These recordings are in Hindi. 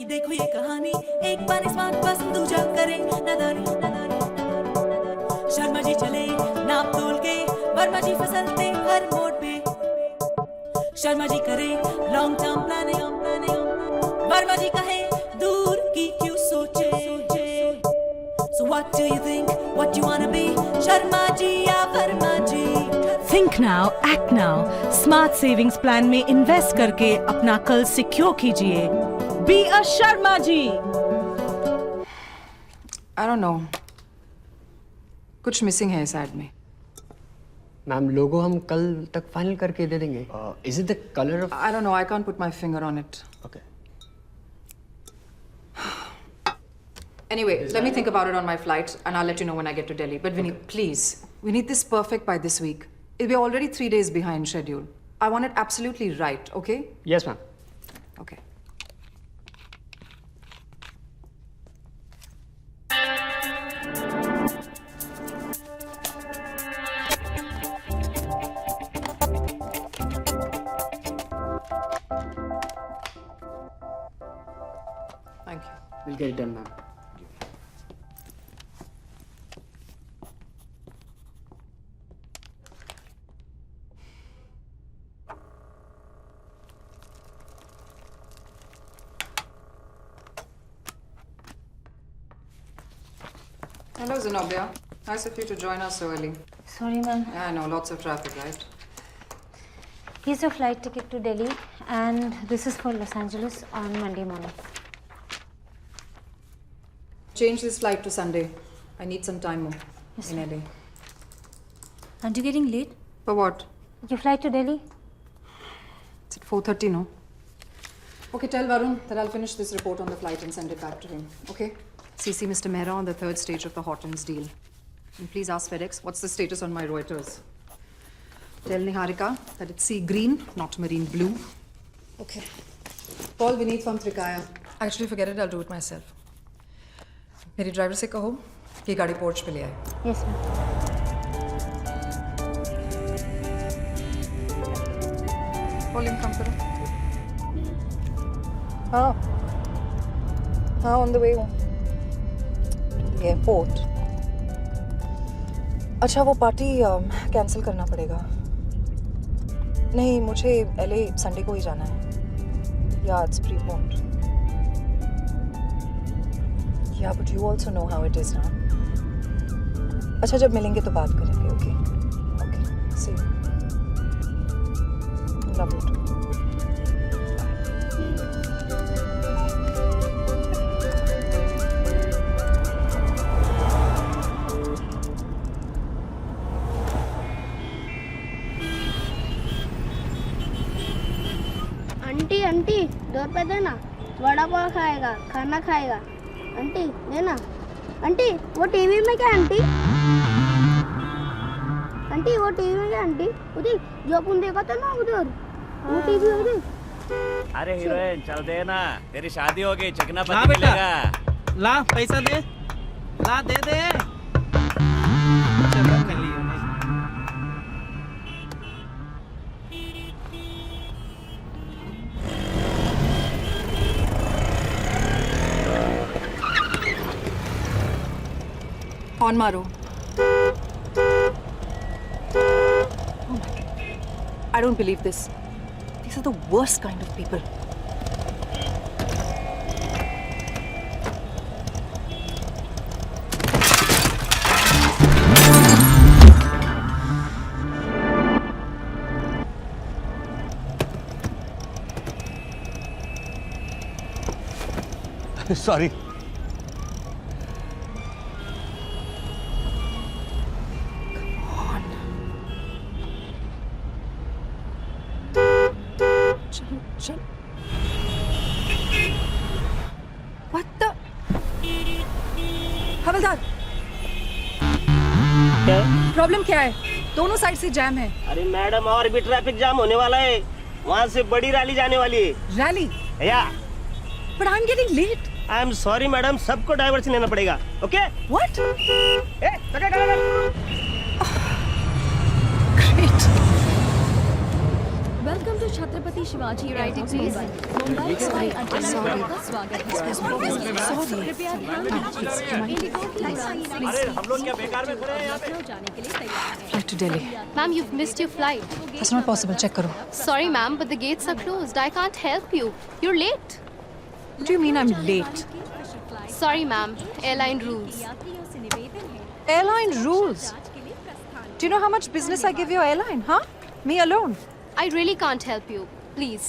देखो ये कहानी, एक बार स्मार्ट बस दूजा करे नादानी नादानी नादानी। शर्मा जी चले नाप तोल के, वर्मा जी फिसलते हर मोड़ पे। शर्मा जी करे लॉन्ग टर्म प्लानिंग, वर्मा जी कहे दूर की क्यों सोचे। So what do you think? What you wanna be? Sharma ji या Verma ji? Think now, act now. Smart savings plan में इन्वेस्ट करके अपना कल सिक्योर कीजिए. Be a Sharma ji. I don't know. कुछ मिसिंग है इस एड में. मैम लोगो हम कल तक फाइनल करके दे देंगे. Is it the color of? I don't know. I can't put my finger on it. Okay. Anyway, let me think about it on my flight and I'll let you know when I get to Delhi. But Vinny, please, we need this perfect by this week. We're already 3 days behind schedule. I want it absolutely right, okay? Yes, ma'am. Okay. Thank you. We'll get it done, ma'am. Hello, Zenobia. Nice of you to join us so early. Sorry, ma'am. Yeah, I know, lots of traffic, right? Here's your flight ticket to Delhi, and this is for Los Angeles on Monday morning. Change this flight to Sunday. I need some time more Yes, in ma'am. LA. Aren't you getting late? For what? Your flight to Delhi? It's at 4:30, no? Okay, tell Varun that I'll finish this report on the flight and send it back to him, okay? CC Mr. Mehra on the 3rd stage of the Hortons deal. And please ask FedEx what's the status on my Reuters. Tell Niharika that it's sea green, not marine blue. Okay. Call Vineet from Trikaya. Actually, forget it, I'll do it myself. मेरी ड्राइवर से कहो कि गाड़ी पोर्च पे ले आए. Yes, ma'am. कॉल इन कम करो. हाँ ऑन द वे हूँ एयरपोर्ट. अच्छा वो पार्टी कैंसिल करना पड़ेगा. नहीं मुझे LA संडे को ही जाना है. या इट्स प्रीपोन्ड. या but you also know how it is now. अच्छा जब मिलेंगे तो बात करेंगे. Okay okay see you. Love you too. Aunty aunty 2 रुपए देना. वड़ा पाव खाएगा, खाना खाएगा. आंटी देना. आंटी वो टीवी में क्या आंटी? आंटी वो टीवी में क्या आंटी? उधर जो अपन देखा था ना उधर वो टीवी उधर. अरे हीरोइन चल दे ना, तेरी शादी हो गई, चकना ला पति बेटा. मिलेगा. ला पैसा दे. ला दे दे. चलो कर लियो. ऑन मारो. I don't believe this. These are the worst kind of people. Sorry. Shut. What the? हवलदार. क्या? प्रॉब्लम क्या है? दोनों साइड से जैम है. अरे मैडम और भी ट्रैफिक जाम होने वाला है. वहाँ से बड़ी रैली जाने वाली है. रैली. या. But I'm getting late. I am sorry madam, सबको डाइवर्शन लेना पड़ेगा. ओके? What? ए, Great. Welcome to Chhatrapati Shivaji राइडिंग प्लीज मुंबई हवाई अड्डे में आपका स्वागत है। कृपया ध्यान दीजिए इंडिगो की उड़ान अरे हम लोग क्या बेकार में खड़े हैं यहाँ पे? लखनऊ जाने के लिए तैयार है। Flight to Delhi. Ma'am, you've missed your flight. That's not possible. Check करो. Sorry, ma'am, but the gates are closed. I can't help you. You're late. What do you mean I'm late? Sorry, ma'am. Airline rules. यात्रियों से निवेदन है Airline rules. के लिए प्रस्थान Do you know how much business I give your airline, huh? Me alone. I really can't help you. Please.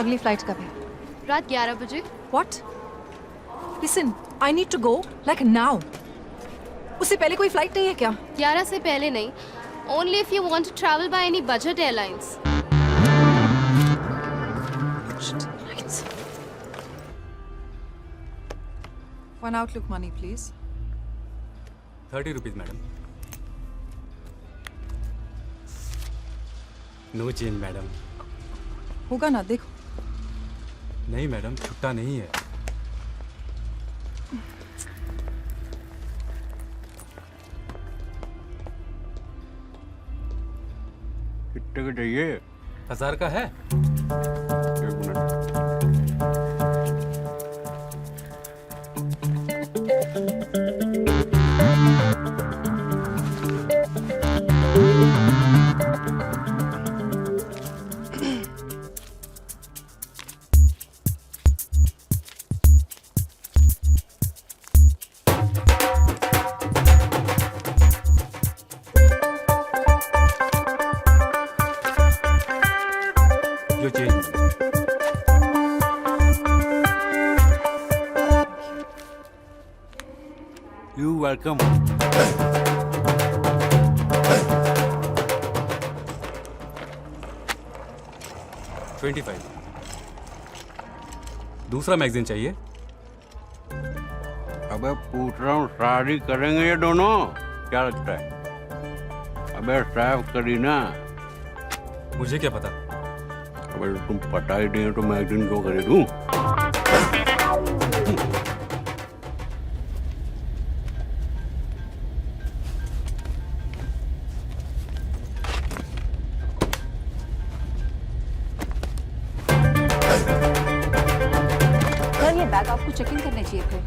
अगली फ्लाइट कब है? रात 11 बजे. What? Listen, I need to go like now. उससे पहले कोई फ्लाइट नहीं है क्या? 11 से पहले नहीं. Only if you want to travel by any budget airlines. Lights. One Outlook money, please. 30 rupees, madam. No change madam. होगा ना, देखो. नहीं मैडम, छुट्टा नहीं है. कितने का चाहिए? 1000 का है. एक मिनट. जो चेंज. You welcome. दूसरा मैगजीन चाहिए. अबे पूछ रहा हूँ, शादी करेंगे ये दोनों? क्या लगता है? अबे साफ करी ना. मुझे क्या पता. अबे तुम पता ही नहीं है तो मैगजीन क्यों खरीदूं? सर, ये बैग आपको चेकिंग करने चाहिए थे.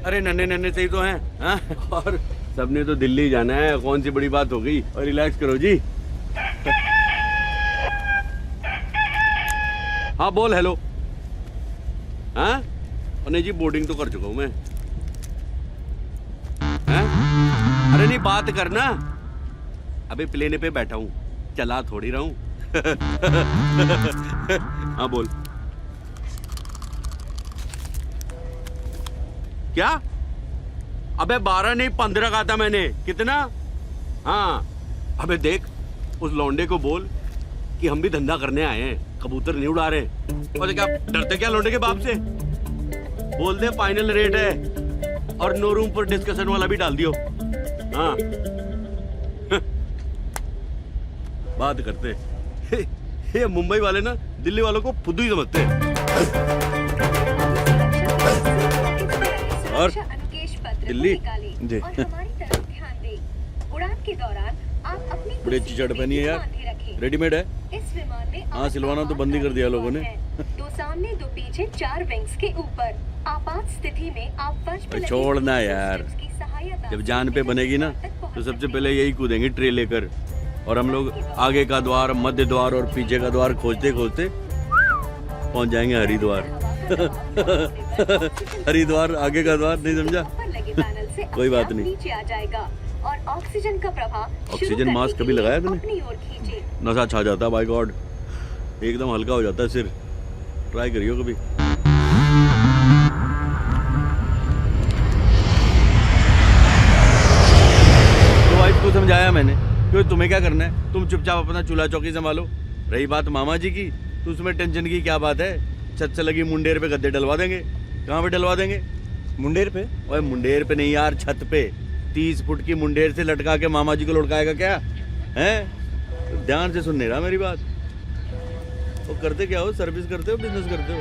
अरे नन्हे नन्हे से ही तो हैं, हाँ? और सबने तो दिल्ली जाना है, कौन सी बड़ी बात हो गई. और रिलैक्स करो जी. हाँ बोल. हेलो. हाँ नहीं जी, बोर्डिंग तो कर चुका हूँ मैं. हैं? अरे नहीं, बात करना. अबे प्लेन पे बैठा हूँ, चला थोड़ी रहा हूँ. हाँ बोल. क्या? अबे 12 नहीं 15 कहा था मैंने. कितना? हाँ. अबे देख, उस लौंडे को बोल कि हम भी धंधा करने आए हैं, कबूतर नहीं उड़ा रहे. और क्या डरते क्या लौंडे के बाप से? बोल दे फाइनल रेट है और नो रूम पर डिस्कशन वाला भी डाल दियो. हाँ. बात करते. ये मुंबई वाले ना दिल्ली वालों को फुद्दू ही समझते हैं. और दिल्ली जी. उड़ान के दौरान आप अपनी बड़ी अच्छी शर्ट पहनी है यार. रेडीमेड है? इस विमान में हाँ, सिलवाना तो बंद ही कर दिया लोगों ने. दो सामने दो पीछे 4 विंग्स के ऊपर. आपात स्थिति में आप फर्श पर छोड़ना यार. जब जान पे बनेगी ना तो सबसे पहले यही कूदेंगे ट्रे लेकर. और हम लोग आगे का द्वार, मध्य द्वार और पीछे का द्वार खोजते खोजते पहुंच जाएंगे हरिद्वार. हरिद्वार आगे का द्वार, नहीं समझा? कोई बात नहीं. नीचे आ जाएगा और ऑक्सीजन का प्रवाह. ऑक्सीजन मास्क कभी लगाया तूने? नशा छा जाता, बाय गॉड. एकदम हल्का हो जाता है सिर. ट्राई करियो कभी. तो वाइफ को समझाया मैंने, क्यों तुम्हें क्या करना है, तुम चुपचाप अपना चूल्हा चौकी संभालो. रही बात मामा जी की, तो उसमें टेंशन की क्या बात है. छत से लगी मुंडेर पे गद्दे डलवा देंगे. कहाँ पे डलवा देंगे? मुंडेर पे? ओए मुंडेर पे नहीं यार, छत पे. 30 फुट की मुंडेर से लटका के मामा जी को लुढ़काएगा क्या है? तो ध्यान से सुन नहीं रहा मेरी बात. वो करते क्या हो? सर्विस करते हो, बिजनेस करते हो?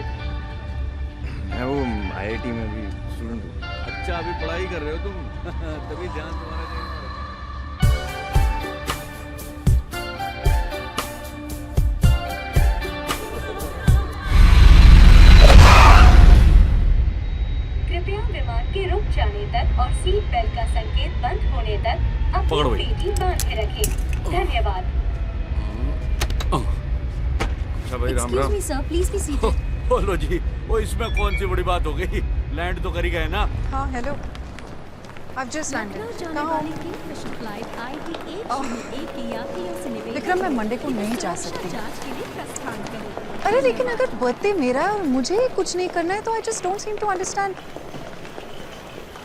मैं वो IIT में भी स्टूडेंट हूँ. अच्छा, अभी पढ़ाई कर रहे हो तुम? तभी ध्यान तुम्हारा कहीं. विमान के रुक जाने तक और सीट बेल्ट का संकेत बंद होने तक पकड़ो अपनी भाई। पेटी बांधे रखें। धन्यवाद। अच्छा भाई Ram Excuse Ram me, sir. Please be seated. बोलो जी, वो इसमें कौन सी बड़ी बात हो गई? लैंड तो कर ही गए ना। हाँ, hello. I've just landed. Lucknow जाने कहाँ हो? वाली किंगफिशर फ्लाइट IT 101 के यात्रियों से निवेदन विक्रम, मैं है मंडे को कि नहीं वे जा सुरक्षा सकती। जांच के लिए प्रस्थान करें। अरे लेकिन अगर बर्थडे मेरा है और मुझे ही कुछ नहीं करना है तो I just don't seem to understand.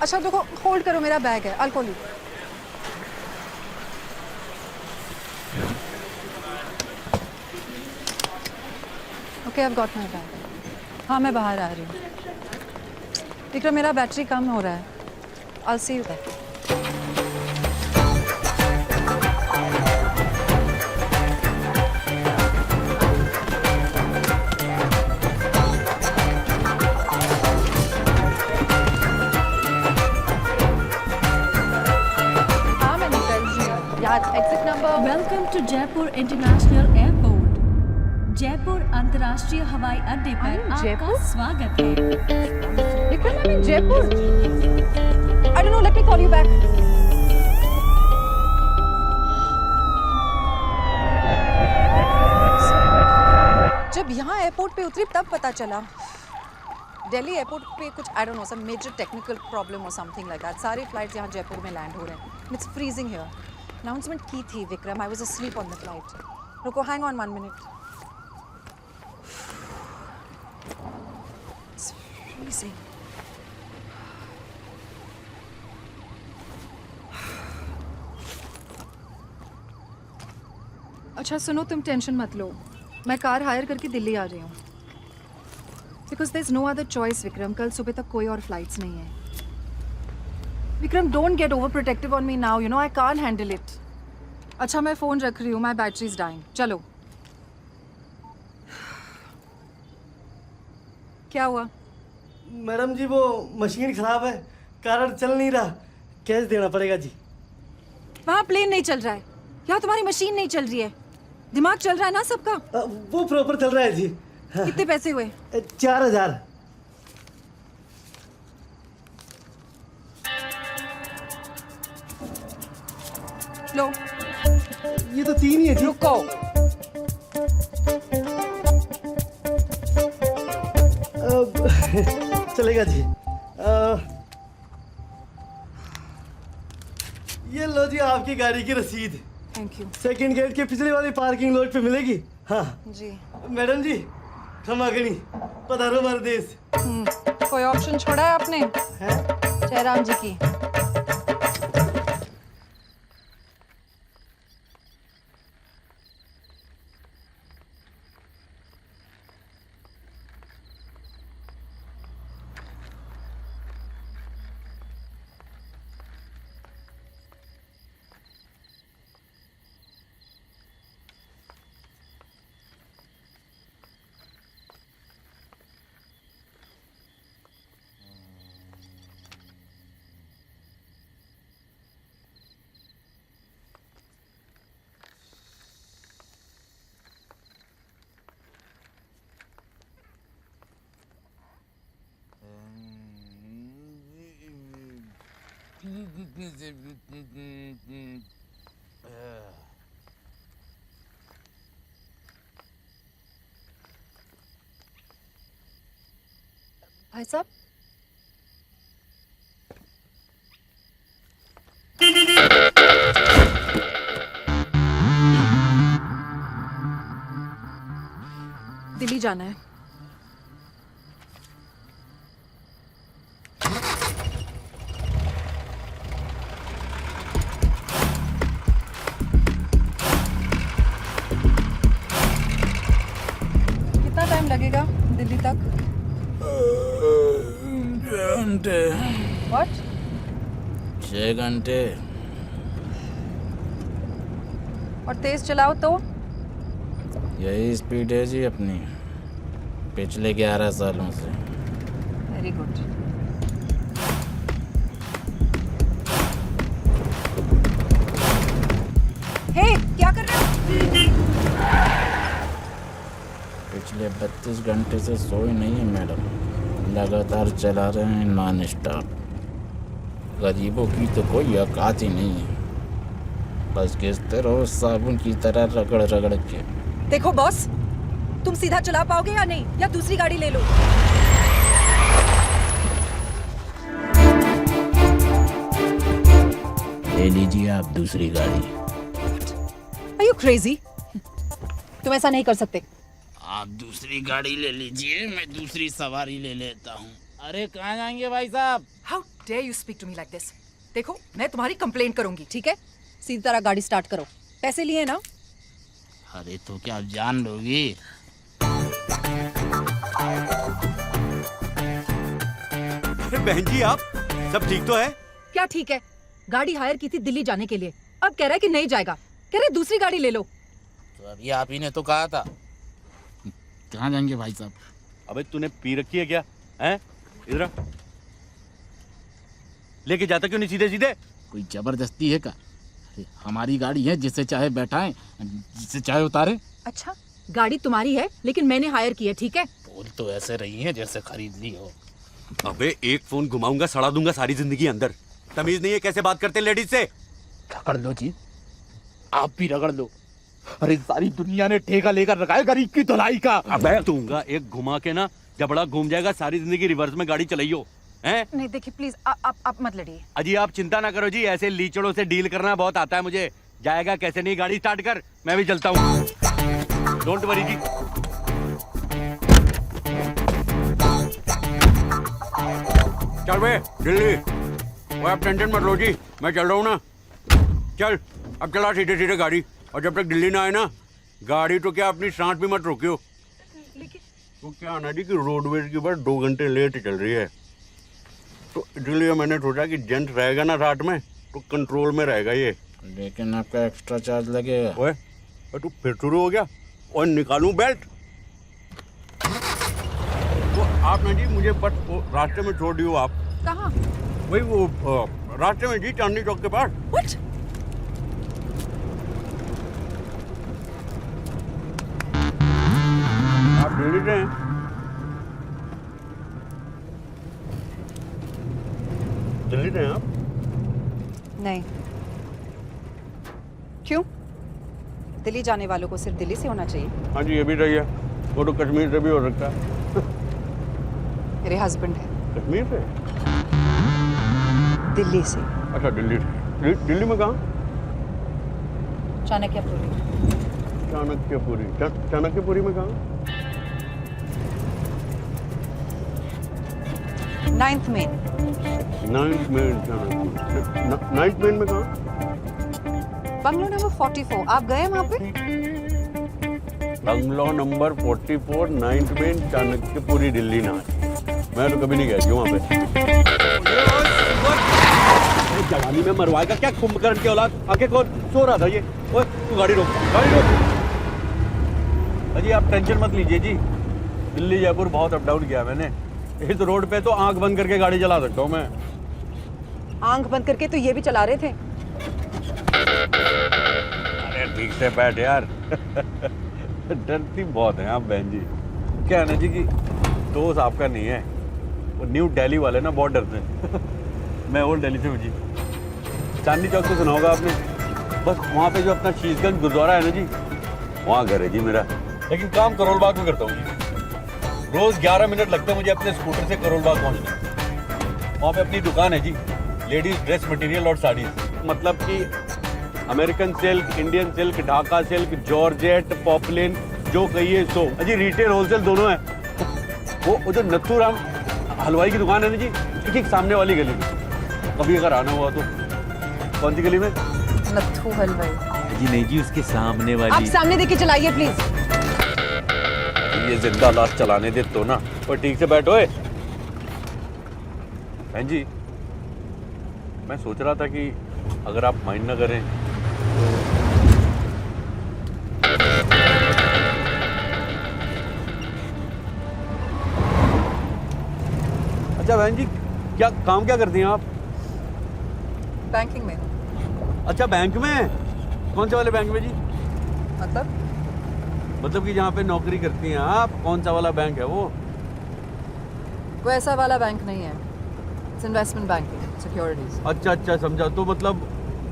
अच्छा देखो, होल्ड करो, मेरा बैग है, I'll call you. Okay, I've got my bag. हाँ, मैं बाहर आ रही हूँ। विक्रम, मेरा बैटरी कम हो रहा है। I'll see you there. हाँ, मैं निकल रही हूँ। यार, exit number. Welcome to Jaipur International Airport. Jaipur अंतर्राष्ट्रीय हवाई अड्डे पर I'm in आपका Jaipur? स्वागत है। Vikram, I'm in Jaipur. I don't know, let me call you back. जब यहाँ एयरपोर्ट पे उतरी तब पता चला दिल्ली एयरपोर्ट पे कुछ I don't know some major technical problem और समथिंग लाइक दैट। सारे फ्लाइट्स यहाँ जयपुर में लैंड हो रहे हैं। It's freezing here. अनाउंसमेंट की थी Vikram, I was asleep on the flight. रुको, hang on 1 minute. It's freezing. अच्छा सुनो, तुम टेंशन मत लो, मैं कार हायर करके दिल्ली आ रही हूँ। Because there is no other choice Vikram, कल सुबह तक कोई और फ्लाइट्स नहीं है। Vikram, don't get over protective on me now, you know I can't handle it. अच्छा मैं फ़ोन रख रही हूँ, माई बैटरी इज डाइंग। चलो। क्या हुआ? मैडम जी वो मशीन खराब है, कारण चल नहीं रहा, कैश देना पड़ेगा जी। वहाँ प्लेन नहीं चल रहा है, यहाँ तुम्हारी मशीन नहीं चल रही है। दिमाग चल रहा है ना सबका? वो प्रॉपर चल रहा है जी। हाँ। कितने पैसे हुए? 4000। लो। ये तो 3 ही है जी। रुको। चलेगा जी। ये लो जी आपकी गाड़ी की रसीद। Thank you. सेकंड गेट के पिछले वाली पार्किंग लॉट पे मिलेगी। हाँ जी। मैडम जी, क्षमा करी, पधारो हमारे देश। कोई ऑप्शन छोड़ा है आपने? जयराम जी की। भाई साहब, दिल्ली जाना है। कितना टाइम लगेगा दिल्ली तक? घंटे। What? 6 घंटे। और तेज चलाओ तो? यही स्पीड है जी अपनी, पिछले 11 सालों से। Very good. हे, क्या कर रहे हो? पिछले 32 घंटे से सोई नहीं है मैडम, लगातार चला रहे हैं नॉन स्टॉप। गरीबों की तो कोई औकात ही नहीं है, बस घिसते रहो साबुन की तरह रगड़ रगड़ के। देखो बॉस, तुम सीधा चला पाओगे या नहीं, या दूसरी गाड़ी ले लो। ले लीजिए आप दूसरी गाड़ी। Are you crazy? तुम ऐसा नहीं कर सकते। आप दूसरी गाड़ी ले लीजिए, मैं दूसरी सवारी ले लेता हूँ। अरे कहाँ जाएंगे भाई साहब? How dare you speak to me like this? देखो, मैं तुम्हारी कंप्लेंट करूंगी, ठीक है? सीधी तरह गाड़ी स्टार्ट करो। पैसे लिए ना? अरे तो क्या आप जान लोगी? बहन जी आप सब ठीक तो है? क्या ठीक है? गाड़ी हायर की थी दिल्ली जाने के लिए, अब कह रहा है कि नहीं जाएगा, कह रहे दूसरी गाड़ी ले लो। तो अभी आप ही ने तो कहा था। कहाँ जाएंगे भाई साहब? अबे तूने पी रखी है क्या? हैं? इधर आ। लेके जाता क्यों नहीं सीधे सीधे? कोई जबरदस्ती है क्या? अरे हमारी गाड़ी है, जिससे चाहे बैठाएं, जिससे चाहे उतारे। अच्छा, गाड़ी तुम्हारी है लेकिन मैंने हायर की है, ठीक है? बोल तो ऐसे रही है जैसे खरीद ली हो। अबे एक फोन घुमाऊंगा सड़ा दूंगा सारी जिंदगी अंदर। तमीज नहीं है कैसे बात करते लेडीज से? रगड़ लो जी, आप भी रगड़ लो। अरे सारी दुनिया ने ठेका लेकर रखा है गरीब की धुलाई का। अबे दूंगा एक घुमा के ना, जबड़ा घूम जाएगा, सारी जिंदगी रिवर्स में गाड़ी चलाइयो। हैं? नहीं देखिए प्लीज, आप मत लड़िए। अजी आप चिंता ना करो जी, ऐसे लीचड़ों से डील करना बहुत आता है मुझे। जाएगा कैसे नहीं, गाड़ी स्टार्ट कर, मैं भी चलता हूँ। डोंट वरी जी। चल बे दिल्ली, वो आप टेंशन मत लो जी, मैं चल रहा हूँ ना। चल अब चला सीधे सीधे गाड़ी, और जब तक दिल्ली ना आए ना, गाड़ी तो क्या अपनी सांस भी मत रोकियो। तो क्या ना जी कि रोडवेज की बस 2 घंटे लेट चल रही है, तो इसलिए मैंने सोचा कि जेंट्स रहेगा ना साथ में तो कंट्रोल में रहेगा ये। लेकिन आपका एक्स्ट्रा चार्ज लगेगा। ओए तू फिर शुरू हो गया? और निकालूं बेल्ट? तो आप ना जी मुझे बस रास्ते में छोड़ दियो आप। कहाँ? वही वो रास्ते में जी, चांदनी चौक के पास। What? आप दिल्ली से हैं? दिल्ली से हैं आप? नहीं। क्यों? दिल्ली जाने वालों को सिर्फ दिल्ली से होना चाहिए? हाँ जी ये भी सही है, वो तो कश्मीर से भी हो सकता है। मेरे हस्बैंड है। कश्मीर से? दिल्ली से। अच्छा दिल्ली से। दिल्ली में कहाँ? चाणक्यपुरी। चाणक्यपुरी? चाणक्यपुरी में कहाँ? 9th main. 9th main Chanakyapuri. 9th main में कहाँ? बंगलो नंबर 44, आप गए वहाँ पे? Bungalow number 44, 9th main, Chanakyapuri, Delhi ना। मैं तो कभी नहीं गया जी वहाँ पे। जवानी में मरवाएगा क्या कुंभकर्ण के औलाद? आके कौन सो रहा था ये? ओए तू गाड़ी रोक, गाड़ी रोक। अजी आप टेंशन मत लीजिए जी, दिल्ली जयपुर बहुत अप डाउन किया मैंने। इस रोड पे तो आंख बंद करके गाड़ी चला सकता हूँ मैं। आंख बंद करके तो ये भी चला रहे थे। अरे ठीक से बैठ यार। डरती बहुत है आप बहन जी। क्या है ना जी कि दोस्त आपका नहीं है, वो न्यू दिल्ली वाले ना बहुत डरते हैं। मैं ओल्ड दिल्ली से हूँ जी। चांदनी चौक तो सुना होगा आपने, बस वहाँ पे जो अपना शीशगंज गुरुद्वारा है ना जी, वहाँ घर है जी मेरा। लेकिन काम करोल बाग में करता हूँ जी। रोज 11 मिनट लगते हैं मुझे अपने स्कूटर से करोल बाग पहुँचने। वहाँ पे अपनी दुकान है जी, लेडीज ड्रेस मटेरियल और साड़ी, मतलब कि American silk, Indian silk, Dhaka silk, georgette, poplin, जो कहिए सो। अजी रिटेल होलसेल दोनों है। वो जो नथुराम हलवाई की दुकान है ना जी, ठीक सामने वाली गली में। कभी अगर आना हुआ तो। कौन सी गली में? नथु हलवाई जी नहीं जी, उसके सामने वाली। आप सामने देख के चलाइए प्लीज। ये जिंदा लाश चलाने दे तो ना, और ठीक से बैठो। बहन जी मैं सोच रहा था कि अगर आप माइंड ना करें अच्छा बहन जी, क्या काम क्या करती हैं आप? बैंकिंग में। अच्छा बैंक में? कौन से वाले बैंक में जी? मतलब कि जहाँ पे नौकरी करती हैं आप, कौन सा वाला बैंक है वो? वो ऐसा वाला बैंक नहीं है. It's investment banking, securities. अच्छा अच्छा समझा. तो मतलब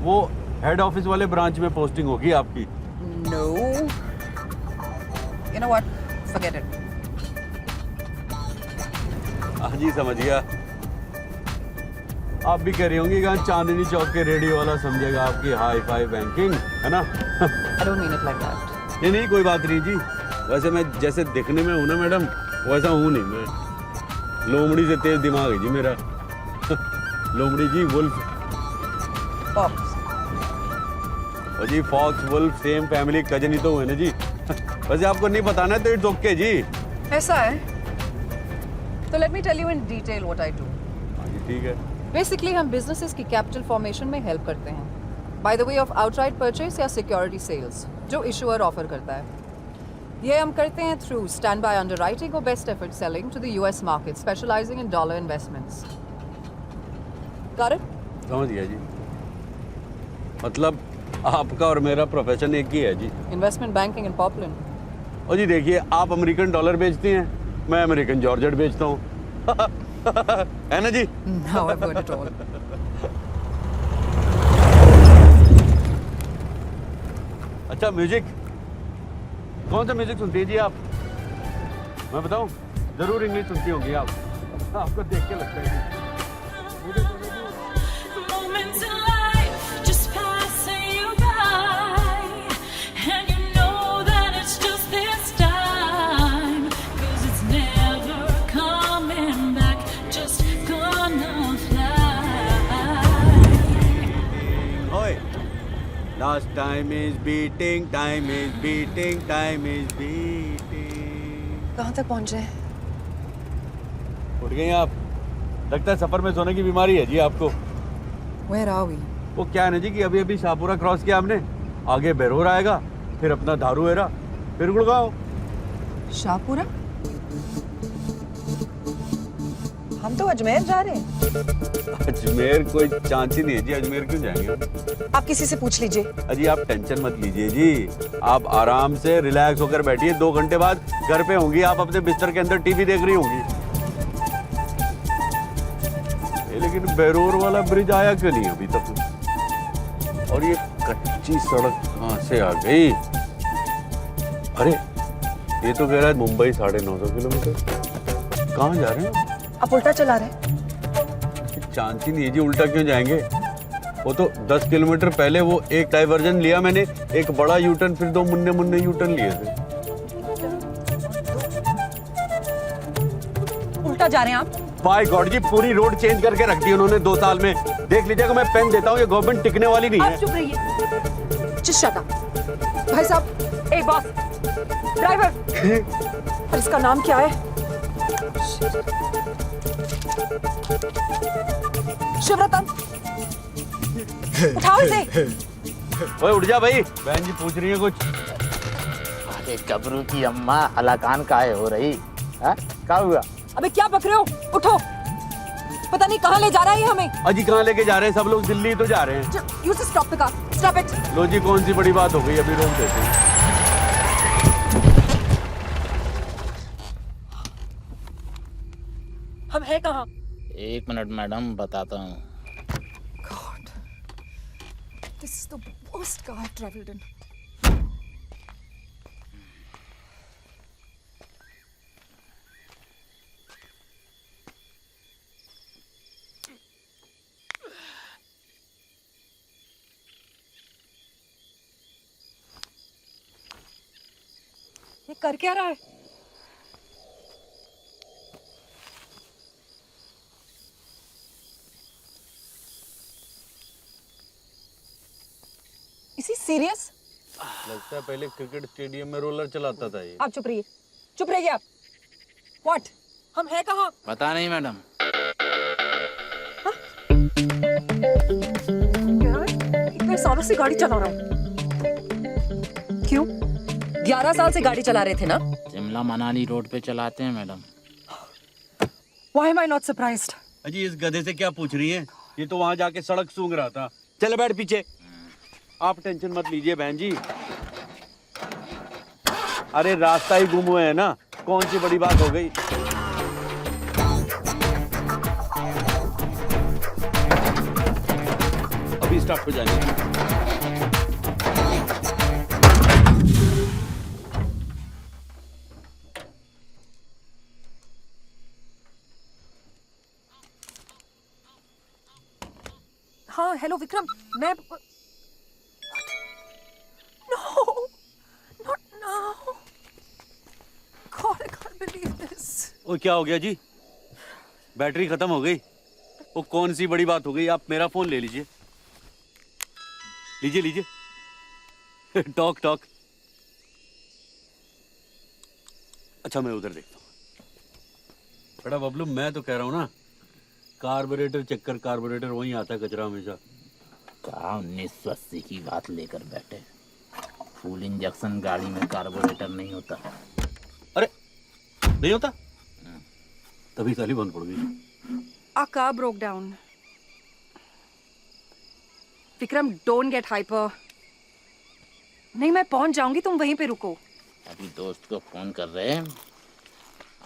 वो हेड ऑफिस वाले ब्रांच में पोस्टिंग होगी आपकी? No. You know what? Forget it. हाँ जी समझ गया. आप भी कह रही होंगी कि चांदनी चौक के रेडियो वाला समझेगा आपकी हाई फाई बैंकिंग, है ना? I don't mean it like that. नहीं नहीं कोई बात नहीं जी. वैसे मैं जैसे दिखने में हूँ ना मैडम, वैसा हूँ नहीं मैं. लोमड़ी से तेज दिमाग है जी मेरा. लोमड़ी जी वुल्फ. Pops. और G fox wolf same family cousin ही तो हुए ना जी. वैसे आपको नहीं बताना तो इट्स ओके जी. ऐसा है. तो let me tell you in detail what I do. हाँ जी ठीक है. Basically हम businesses की capital formation में help करते हैं. By the way of outright purchase या security sales, जो issuer offer करता है. ये हम करते हैं through standby underwriting or best effort selling to the US market, specializing in dollar investments. Got it? समझ गया जी. मतलब आपका और मेरा प्रोफेशन एक ही है जी. Investment banking in Poplar. और जी देखिए आप अमेरिकन डॉलर बेचती हैं, मैं अमेरिकन जॉर्जेट बेचता हूँ. है ना जी? No, I've heard it all. अच्छा म्यूजिक, कौन सा म्यूजिक सुनती है जी आप? मैं बताऊं, जरूर इंग्लिश सुनती होंगी आप. आपको देख के लगता है. Moments in life just passing you by, and you know that it's just this time, 'cause it's never coming back, just gonna fly. Oi, last time is beating, time is beating, time is beating. कहाँ तक पहुँचे? उठ गई आप? लगता है सफर में सोने की बीमारी है जी आपको. Where are we? वो क्या है ना जी कि अभी अभी शाहपुरा क्रॉस किया हमने, आगे बेरोर आएगा, फिर अपना धारूहेरा, फिर गुड़गांव. शाहपुरा? हम तो अजमेर जा रहे हैं. अजमेर कोई चांस ही नहीं है जी. अजमेर क्यों जाएंगे? आप किसी से पूछ लीजिए. अजी आप टेंशन मत लीजिए जी. आप आराम से रिलैक्स होकर बैठिए. 2 घंटे बाद घर पे होंगी आप, अपने बिस्तर के अंदर टीवी देख रही होंगी. लेकिन बेरोर वाला ब्रिज आया क्यों नहीं अभी तक? और ये कच्ची सड़क कहाँ से आ गई? अरे ये तो कह रहा है मुंबई 950 किलोमीटर. कहाँ जा रहे हैं? आप उल्टा चला रहे हैं. चांस ही नहीं है जी. उल्टा क्यों जाएंगे? वो तो 10 किलोमीटर पहले वो एक डाइवर्जन लिया मैंने, एक बड़ा यूटर्न, फिर 2 मुन्ने मुन्ने यूटर्न लिए थे. उल्टा जा रहे हैं आप? बाय गॉड जी, पूरी रोड चेंज करके रख दी उन्होंने 2 साल में. देख लीजिएगा, मैं पेन देता हूँ, ये गवर्नमेंट टिकने वाली नहीं है. आप चुप रहिए. Just shut up. भाई साहब, ए बॉस, ड्राइवर, इसका नाम क्या है? शिवरतन, उठाओ इसे. ओए उठ जा भाई, बहन जी पूछ रही है कुछ. अरे गबरू की अम्मा हलाकान काहे हो रही? हाँ क्या हुआ? अबे क्या बक रहे हो? उठो. पता नहीं कहाँ ले जा रहा है ये हमें. अजी कहाँ लेके जा रहे हैं? सब लोग दिल्ली तो जा रहे हैं. You just stop the car. Stop it. लो जी, कौन सी बड़ी बात हो गई, अभी रोक देते हैं. हम हैं कहाँ? 1 मिनट मैडम बताता हूँ. God, this is the worst car I've traveled in. ये कर क्या रहा है? इसी सीरियस? लगता है पहले क्रिकेट स्टेडियम में रोलर चलाता था ये. आप चुप रहिए. चुप रहिए आप. What? हम हैं कहाँ? पता नहीं मैडम. इतने सालों से गाड़ी चला रहा हूँ. क्यों? 11 साल से गाड़ी चला रहे थे ना? शिमला मनाली रोड पे चलाते हैं madam. Why am I not surprised? अजी इस गधे से क्या पूछ रही है? ये तो वहां जाके सड़क सूंघ रहा था. चल बैठ पीछे. आप टेंशन मत लीजिए बहन जी. अरे रास्ता ही गुम हुआ है ना, कौन सी बड़ी बात हो गई. स्टार्ट हो जाएंगे। हाँ हेलो विक्रम, मैं No, not now. God, I can't believe this. ओ क्या हो गया जी? बैटरी खत्म हो गई। वो कौन सी बड़ी बात हो गई? आप मेरा फोन ले लीजिए, लीजिए लीजिए। Talk talk. अच्छा मैं उधर देखता हूँ। बड़ा बबलू, मैं तो कह रहा हूँ ना, कार्बोरेटर चेक कर, कार्बोरेटर वहीं आता है कचरा हमेशा। कहा 1980 की बात लेकर बैठे। फुल इंजेक्शन गाड़ी में कार्बोरेटर नहीं होता। अरे नहीं होता? तभी साली बंद पड़ गई। Our car broke down. Vikram, don't get hyper. नहीं, मैं पहुंच जाऊंगी, तुम वहीं पे रुको। अभी दोस्त को फोन कर रहे हैं,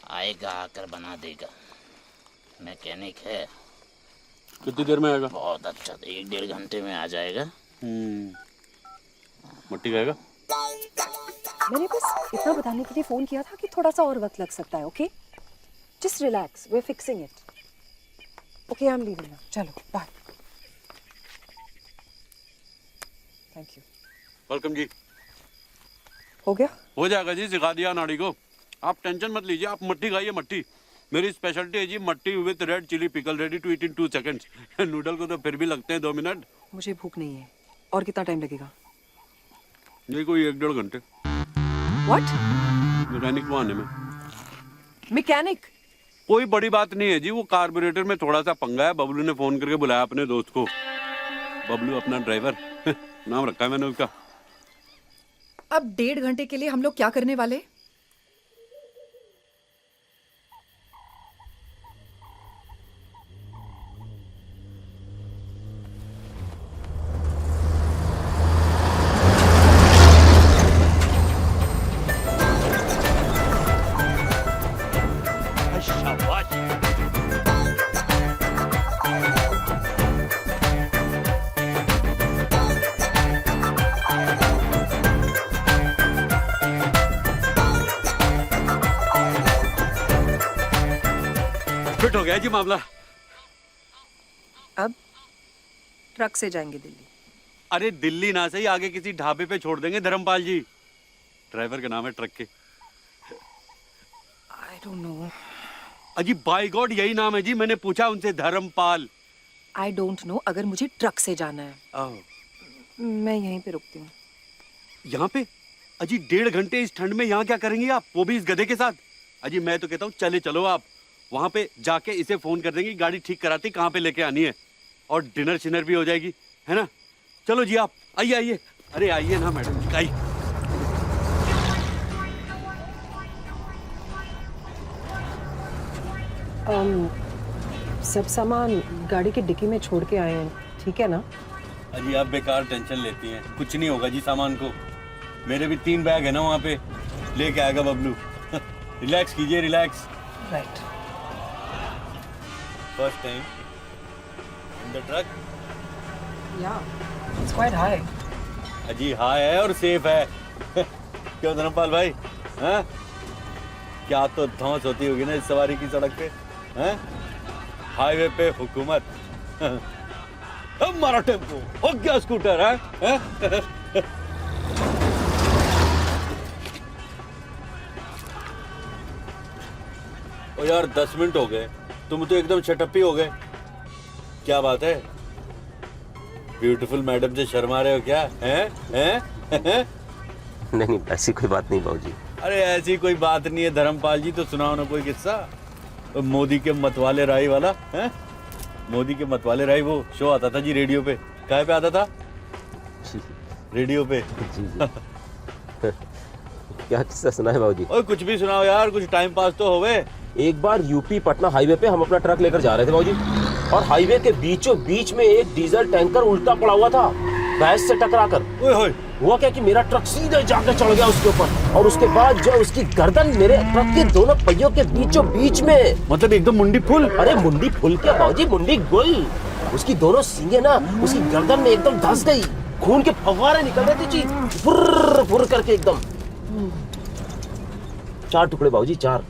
आएगा आकर बना देगा। मैकेनिक है। कितनी देर में आएगा? बहुत अच्छा, 1-1.5 घंटे में आ जाएगा। मट्टी खाएगा? मैंने बस इतना बताने के लिए फोन किया था कि थोड़ा सा और वक्त लग सकता है, okay? Just relax, we're fixing it. Okay, I'm leaving now. चलो, bye. Thank you. वेलकम जी। हो गया? हो जाएगा जी, सिखा दिया नाड़ी को। आप टेंशन मत लीजिए, आप मट्टी खाइए, मट्टी। मेरी स्पेशलिटी है जी matthi with red chilli pickle, ready to eat in 2 seconds। Noodle को तो फिर भी लगते हैं 2 मिनट। मुझे भूख नहीं है। और कितना टाइम लगेगा? ये कोई 1-1.5 घंटे। What? मैकेनिक को आने में। मैकेनिक? कोई बड़ी बात नहीं है जी, वो कार्बोरेटर में थोड़ा सा पंगा है। बबलू ने फोन करके बुलाया अपने दोस्त को। बबलू अपना ड्राइवर नाम रखा है मैंने उसका। अब 1.5 घंटे के लिए हम लोग क्या करने वाले? फिट हो गया जी मामला। अब ट्रक से जाएंगे दिल्ली। अरे दिल्ली ना सही, आगे किसी ढाबे पे छोड़ देंगे धर्मपाल जी। ड्राइवर का नाम है ट्रक के। I don't know. अजी बाय गॉड यही नाम है जी, मैंने पूछा उनसे, धर्मपाल। I don't know, अगर मुझे ट्रक से जाना है। मैं यहीं पे रुकती हूँ। यहाँ पे? अजी 1.5 घंटे इस ठंड में यहाँ क्या करेंगे आप, वो भी इस गधे के साथ? अजी मैं तो कहता हूँ चले चलो आप, वहाँ पे जाके इसे फोन कर देंगे, गाड़ी ठीक कराती कहाँ पे लेके आनी है, और डिनर शिनर भी हो जाएगी, है ना? चलो जी आप आइए आइए। अरे आइए ना मैडम जी, आइए। सब सामान गाड़ी की डिक्की में छोड़ के आए हैं, ठीक है ना? अजी आप बेकार टेंशन लेती हैं, कुछ नहीं होगा जी सामान को। मेरे भी 3 बैग है ना वहाँ पे, लेके आएगा बबलू। रिलैक्स कीजिए, relax. Right. First time in the truck? या, इट्स क्वाइट हाई। अजी हाई है और सेफ है। क्यों धर्मपाल भाई? हाँ? क्या तो धौंस होती होगी ना इस सवारी की सड़क पे, हैं? हाईवे पे हुकूमत। हमारा टेम्पो हो गया स्कूटर है? ओ यार 10 मिनट हो गए, तुम तो एकदम शटअप ही हो गए। क्या बात है? ब्यूटीफुल मैडम से शर्मा रहे हो क्या? हैं? नहीं ऐसी कोई बात नहीं बाबूजी। अरे ऐसी कोई बात नहीं है धर्मपाल जी, तो सुनाओ ना कोई किस्सा। मोदी के मतवाले राई वाला, हैं? मोदी के मतवाले राई वो शो आता था जी रेडियो पे। कहाँ पे आता था? रेडियो पे। जी जी। क्या किस्सा सुनाए बाबूजी? ओए कुछ भी सुनाओ यार, कुछ टाइम पास तो होवे। एक बार यूपी पटना हाईवे पे हम अपना ट्रक लेकर जा रहे थे बाबूजी, और हाईवे के बीचों बीच में एक डीजल टैंकर उल्टा पड़ा हुआ था, भैंस से टकराकर। ओए होए। हुआ क्या कि मेरा ट्रक सीधे जाकर चढ़ गया उसके ऊपर, और उसके बाद जो उसकी गर्दन मेरे ट्रक के दोनों पहियों के बीचों बीच में। मतलब एकदम मुंडी फुल? अरे मुंडी फुल क्या बाबूजी, मुंडी गुल। उसकी दोनों सींगें ना उसकी गर्दन में एकदम धंस गई, खून के फव्वारे निकल रहे थे जी, फुर्र फुर्र करके एकदम। 4 टुकड़े बाबूजी, 4।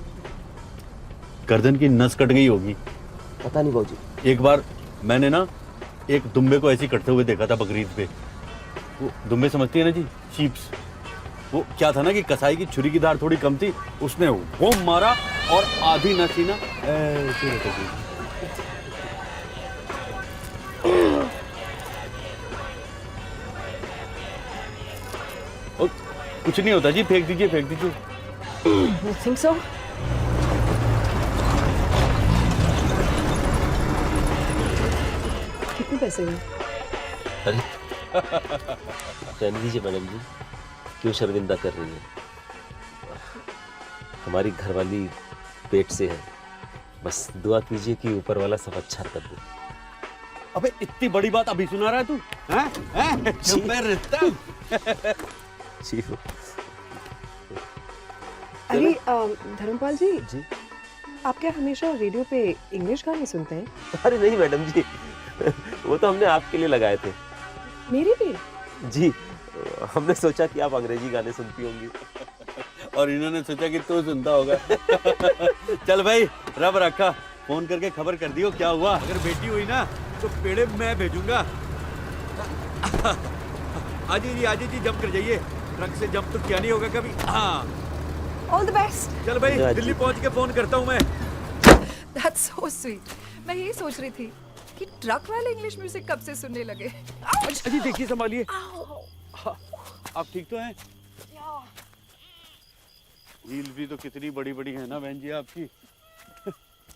गर्दन की नस कट गई होगी। पता नहीं बाबूजी। एक बार मैंने ना एक दुम्बे को ऐसे कटते हुए देखा था बकरीद पे। वो दुम्बे समझती है ना जी, शीप्स। वो क्या था ना कि कसाई की छुरी की धार थोड़ी कम थी, उसने वो मारा और आधी नस ही ना ऐसे लटक गई। कुछ नहीं होता जी, फेंक दीजिए फेंक दीजिए। You think so? कितने पैसे हुए? अरे रहने दीजिए मैडम जी, क्यों शर्मिंदा कर रही है? हमारी घरवाली पेट से है, बस दुआ कीजिए कि ऊपर वाला सब अच्छा कर दे। अबे इतनी बड़ी बात अभी सुना रहा है तू? हैं? हैं? मैं रिश्ता। अरे धर्मपाल जी, आप क्या हमेशा रेडियो पे इंग्लिश गाने सुनते हैं? अरे नहीं मैडम जी, वो तो हमने आपके लिए लगाए थे। मेरे भी? जी, हमने सोचा कि आप अंग्रेजी गाने सुनती होंगी। और इन्होंने सोचा कि तू सुनता होगा। चल भाई, रब रखा, फोन करके खबर कर दियो क्या हुआ। अगर बेटी हुई ना तो पेड़े मैं भेजूंगा। आजी जी जंप कर जाइए, ट्रक से जंप तो क्या नहीं होगा कभी। हाँ, All the best. चल भाई, दिल्ली पहुंच के फोन करता हूँ मैं। That's so sweet. मैं यही सोच रही थी कि ट्रक वाले इंग्लिश म्यूजिक कब से सुनने लगे। अजी देखिए, संभालिए। आप ठीक तो हैं? हील भी तो कितनी बड़ी बड़ी है ना बहन जी आपकी।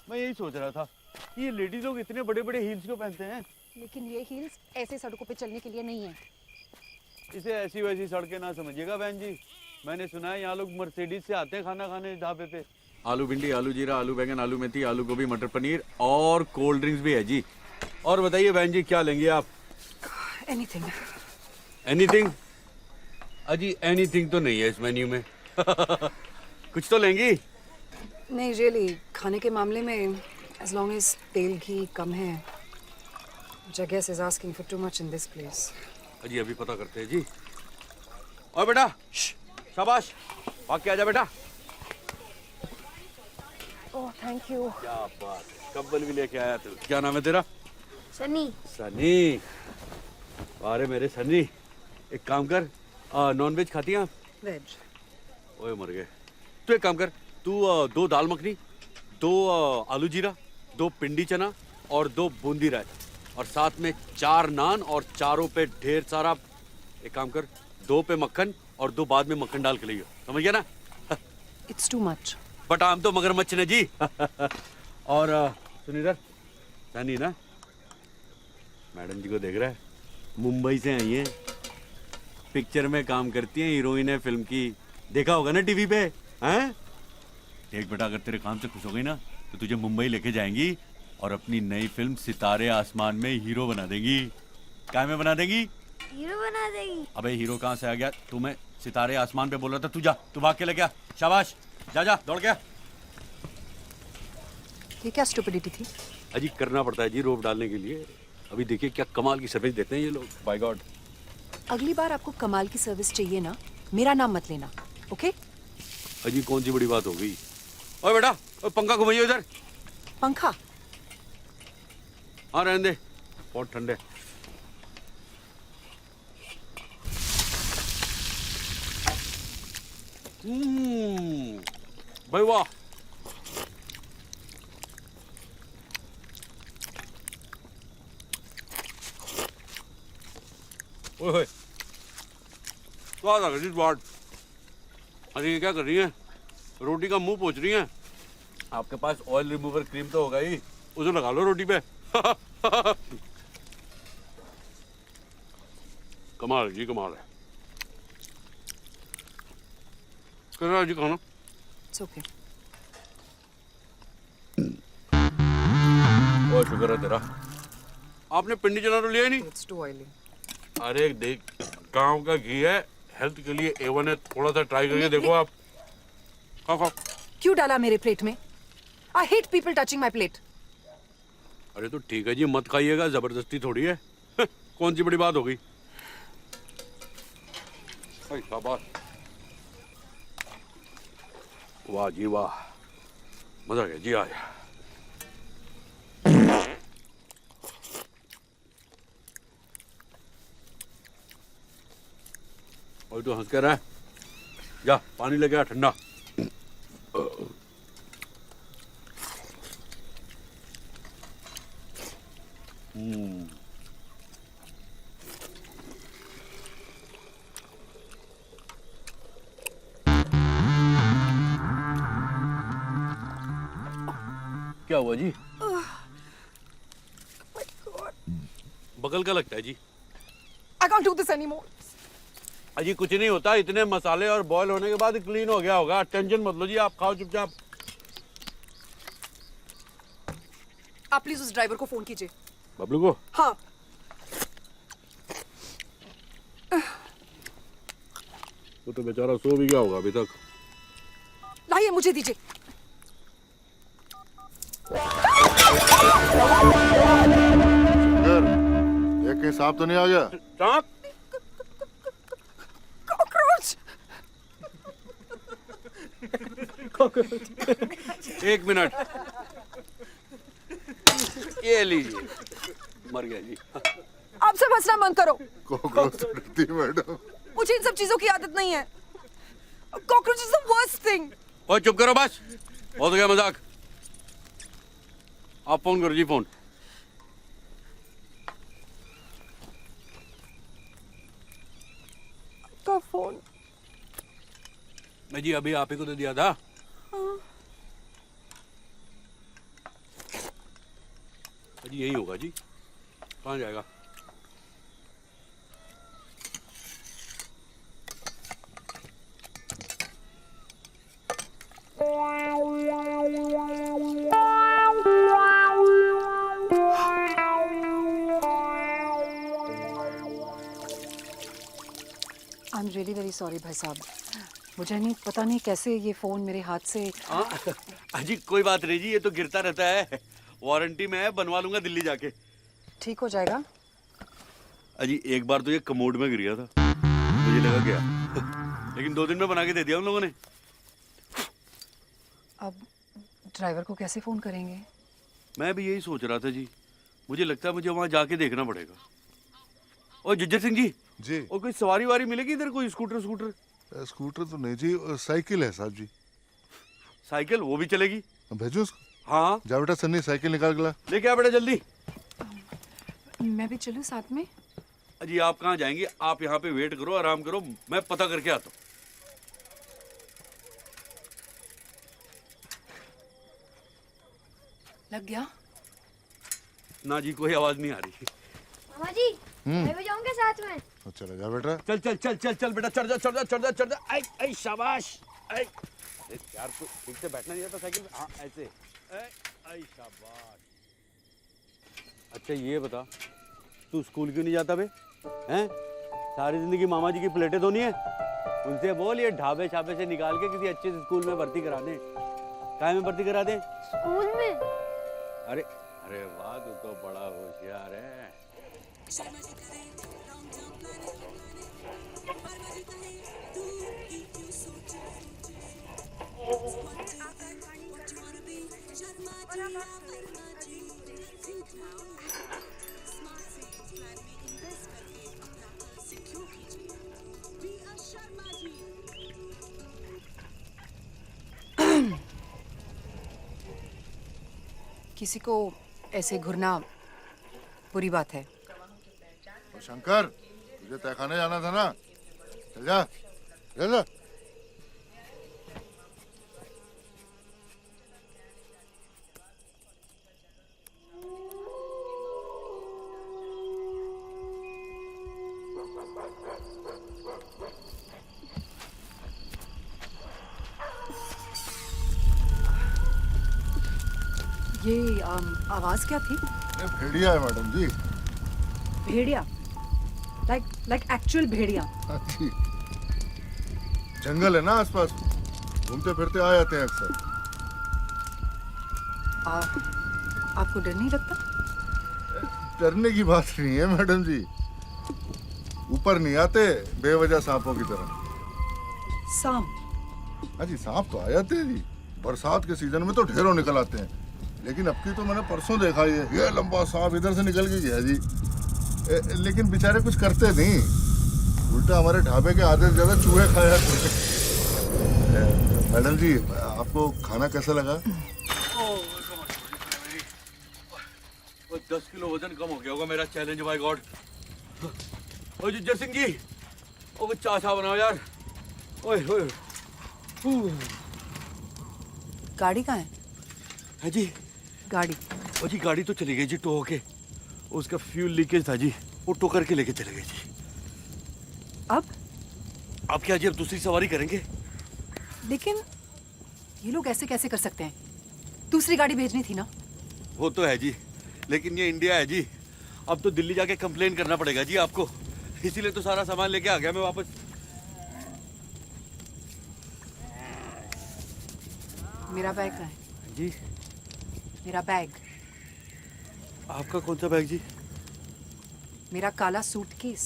मैं यही सोच रहा था कि ये लेडीज लोग इतने बड़े बड़े हील्स क्यों पहनते हैं। लेकिन ये हील्स ऐसे सड़कों पे चलने के लिए नहीं है। इसे ऐसी वैसी सड़कें ना समझिएगा बहन जी। मैंने सुना है यहाँ लोग मर्सिडीज से आते हैं खाना खाने ढाबे पे। आलू भिंडी, आलू जीरा, आलू बैंगन, आलू मेथी, आलू गोभी, मटर पनीर और कोल्ड ड्रिंक्स भी है जी। और बताइए बहन जी, क्या लेंगे आप? Anything. एनीथिंग? अजी एनीथिंग तो नहीं है इस मेन्यू में। कुछ तो लेंगी? नहीं रियली, खाने के मामले में as long as तेल घी कम है, which I guess is asking for too much in this place. अजी अभी पता करते हैं जी। और बेटा, शाबाश, भाग के आजा बेटा। Oh thank you. क्या बात, कंबल भी लेके आया तू। क्या नाम है तेरा? सनी। सनी, अरे मेरे सनी, एक काम कर, नॉन वेज खाती हैं आप? वेज। ओए मर गए। तू एक काम कर, तू 2 दाल मखनी, 2 आलू जीरा, 2 पिंडी चना और 2 बूंदी राय, और साथ में 4 नान और चारों पे ढेर सारा, एक काम कर 2 पे मक्खन और 2 बाद में मक्खन डाल के लियो, समझ गया ना? It's too much. बट आम तो मगरमच्छ ने जी। और सुन इधर, सनी ना मैडम जी को देख रहा है, मुंबई से आई हैं, पिक्चर में काम करती हैं, हीरोइन है फिल्म की, देखा होगा ना टीवी पे। हैं? देख बेटा, अगर तेरे काम से खुश हो गई ना तो तुझे मुंबई लेके जाएंगी और अपनी नई फिल्म सितारे आसमान में हीरो बना देंगी। क्या में बना देंगी? हीरो बना देगी। अबे हीरो कहाँ से आ गया? तुम्हें सितारे आसमान पे बोल रहा था, तू जा, तू भाग के ले गया। शाबाश, जा जा दौड़ गया। ये क्या स्टुपिडिटी थी? अजी करना पड़ता है जी रोप डालने के लिए। अभी देखिए क्या कमाल की सर्विस देते हैं ये लोग, बाय गॉड। अगली बार आपको कमाल की सर्विस चाहिए ना, मेरा नाम मत लेना, ओके? अजी कौन सी बड़ी बात हो गई? ओए बेटा, ओए पंखा घुमाइए इधर। पंखा? हाँ रहने दे, बहुत ठंडे। भाई वाह, ओए स्वाद आ गई बात। अरे ये क्या कर रही हैं? रोटी का मुंह पोंछ रही हैं। आपके पास ऑयल रिमूवर क्रीम तो होगा ही, उसे लगा लो रोटी पे। कमाल जी, कमाल है। कैसा है जी खाना? It's okay. बहुत शुक्र है तेरा। आपने पिंडी चना तो लिया ही नहीं? It's too oily. अरे देख, गांव का घी है, हेल्थ के लिए A1 है, थोड़ा सा ट्राई करके देखो आप। खाओ खाओ। क्यों डाला मेरे प्लेट में? I hate people touching my plate. अरे तो ठीक है जी, मत खाइएगा, जबरदस्ती थोड़ी है। कौन सी बड़ी बात हो गई। शाबाश, वाह जी वाह, मजा आ गया जी आज। और तो हंस कर रहा है, जा पानी लेके आ ठंडा। क्या हुआ जी? बगल का लगता है जी। I can't do this anymore. अजी कुछ नहीं होता, इतने मसाले और बॉईल होने के बाद क्लीन हो गया होगा, टेंशन मत लो जी, आप खाओ चुपचाप। आप प्लीज उस ड्राइवर को फोन कीजिए। बबलू को? हाँ। वो तो बेचारा सो भी गया होगा अभी तक। लाइए, मुझे दीजिए। ये कहीं सांप तो नहीं आ गया? सांप? एक मिनट, ये लीजिए, मर गया जी। आप सब हंसना बंद करो। कॉकरोच तो डरती है मैडम। मुझे इन सब चीजों की आदत नहीं है। Cockroach is the worst thing. और चुप करो बस, हो गया मजाक। आप फोन करो जी, फोन। का फोन? मैं जी अभी आप ही को दे दिया था। जी यही होगा जी, कहाँ जाएगा? I am really very sorry भाई साहब, मुझे नहीं पता नहीं कैसे ये फ़ोन मेरे हाथ से। अजी कोई बात नहीं जी, ये तो गिरता रहता है, वारंटी में है, बनवा लूंगा दिल्ली जाके। ठीक हो जाएगा। अजी एक बार तो ये कमोड में गिर गया था, मुझे लगा गया, लेकिन 2 दिन में बना के दे दिया उन लोगों ने। अब ड्राइवर को कैसे फ़ोन करेंगे? मैं भी यही सोच रहा था जी, मुझे लगता है मुझे वहाँ जाके देखना पड़ेगा। और जज्जर सिंह जी जी, और कोई सवारी वारी मिलेगी इधर, कोई स्कूटर? स्कूटर तो नहीं जी, साइकिल है साहब जी। साइकिल वो भी चलेगी? भेजो उसको। हाँ जा बेटा सन्नी, साइकिल निकाल के ला। लेके आ बेटा जल्दी। मैं भी चलूं साथ में? अजी आप कहाँ जाएंगे, आप यहाँ पे वेट करो, आराम करो, मैं पता करके आता हूँ। लग गया? ना जी कोई आवाज नहीं आ रही। मामा जी मैं भी जाऊंगा साथ में। चला जा बेटा। चल चल चल चल चल बेटा, चढ़ जा चढ़ जा चढ़ जा चढ़ जा। आई आई शाबाश। आई यार तू ठीक से बैठना नहीं आता साइकिल में। हाँ ऐसे। आई शाबाश। अच्छा ये बता, तू स्कूल क्यों नहीं जाता बे? हैं? सारी जिंदगी मामा जी की प्लेटें धोनी है? उनसे बोल ये ढाबे छाबे से निकाल के किसी अच्छे से स्कूल में भर्ती करा दें। काय में भर्ती करा दें? स्कूल में। अरे अरे वाह, तू तो बड़ा होशियार है। किसी को ऐसे घूरना बुरी बात है। शंकर, तुझे तहखाने जाना था ना, चल जा, चल जा। ये आवाज क्या थी? भेड़िया है मैडम जी। भेड़िया? लाइक एक्चुअल भेड़िया? हाँ जी, जंगल है ना आसपास, घूमते फिरते आ जाते हैं अक्सर। आपको डर नहीं लगता? डरने की बात नहीं है मैडम जी, ऊपर नहीं आते बेवजह सांपों की तरह। सांप? हाँ जी, सांप तो आ जाते हैं जी, बरसात के सीजन में तो ढेरों निकल आते हैं, लेकिन अब की तो मैंने परसों देखा ये लंबा सांप इधर से निकल के गया जी। लेकिन बेचारे कुछ करते नहीं, उल्टा हमारे ढाबे के आधे से ज्यादा चूहे खाया करते। मैडम जी, आपको खाना कैसा लगा? 10 किलो वजन कम हो गया होगा मेरा, चैलेंज बाय गॉड। ओ जिज्जर सिंह जी, ओ चाय सा बनाओ यार। ओए ओए, गाड़ी कहाँ है? है जी गाड़ी? ओ जी गाड़ी तो चली गई जी, टो होके। उसका फ्यूल लीकेज था जी, वो टो करके लेके चले गए जी। अब क्या जी, अब दूसरी सवारी करेंगे। लेकिन ये लोग ऐसे कैसे कर सकते हैं? दूसरी गाड़ी भेजनी थी ना। वो तो है जी, लेकिन ये इंडिया है जी, अब तो दिल्ली जाके कंप्लेन करना पड़ेगा जी आपको, इसीलिए तो सारा सामान लेके आ गया मैं वापस। मेरा बैग कहाँ है? जी मेरा बैग। आपका कौन सा बैग जी? मेरा काला सूटकेस।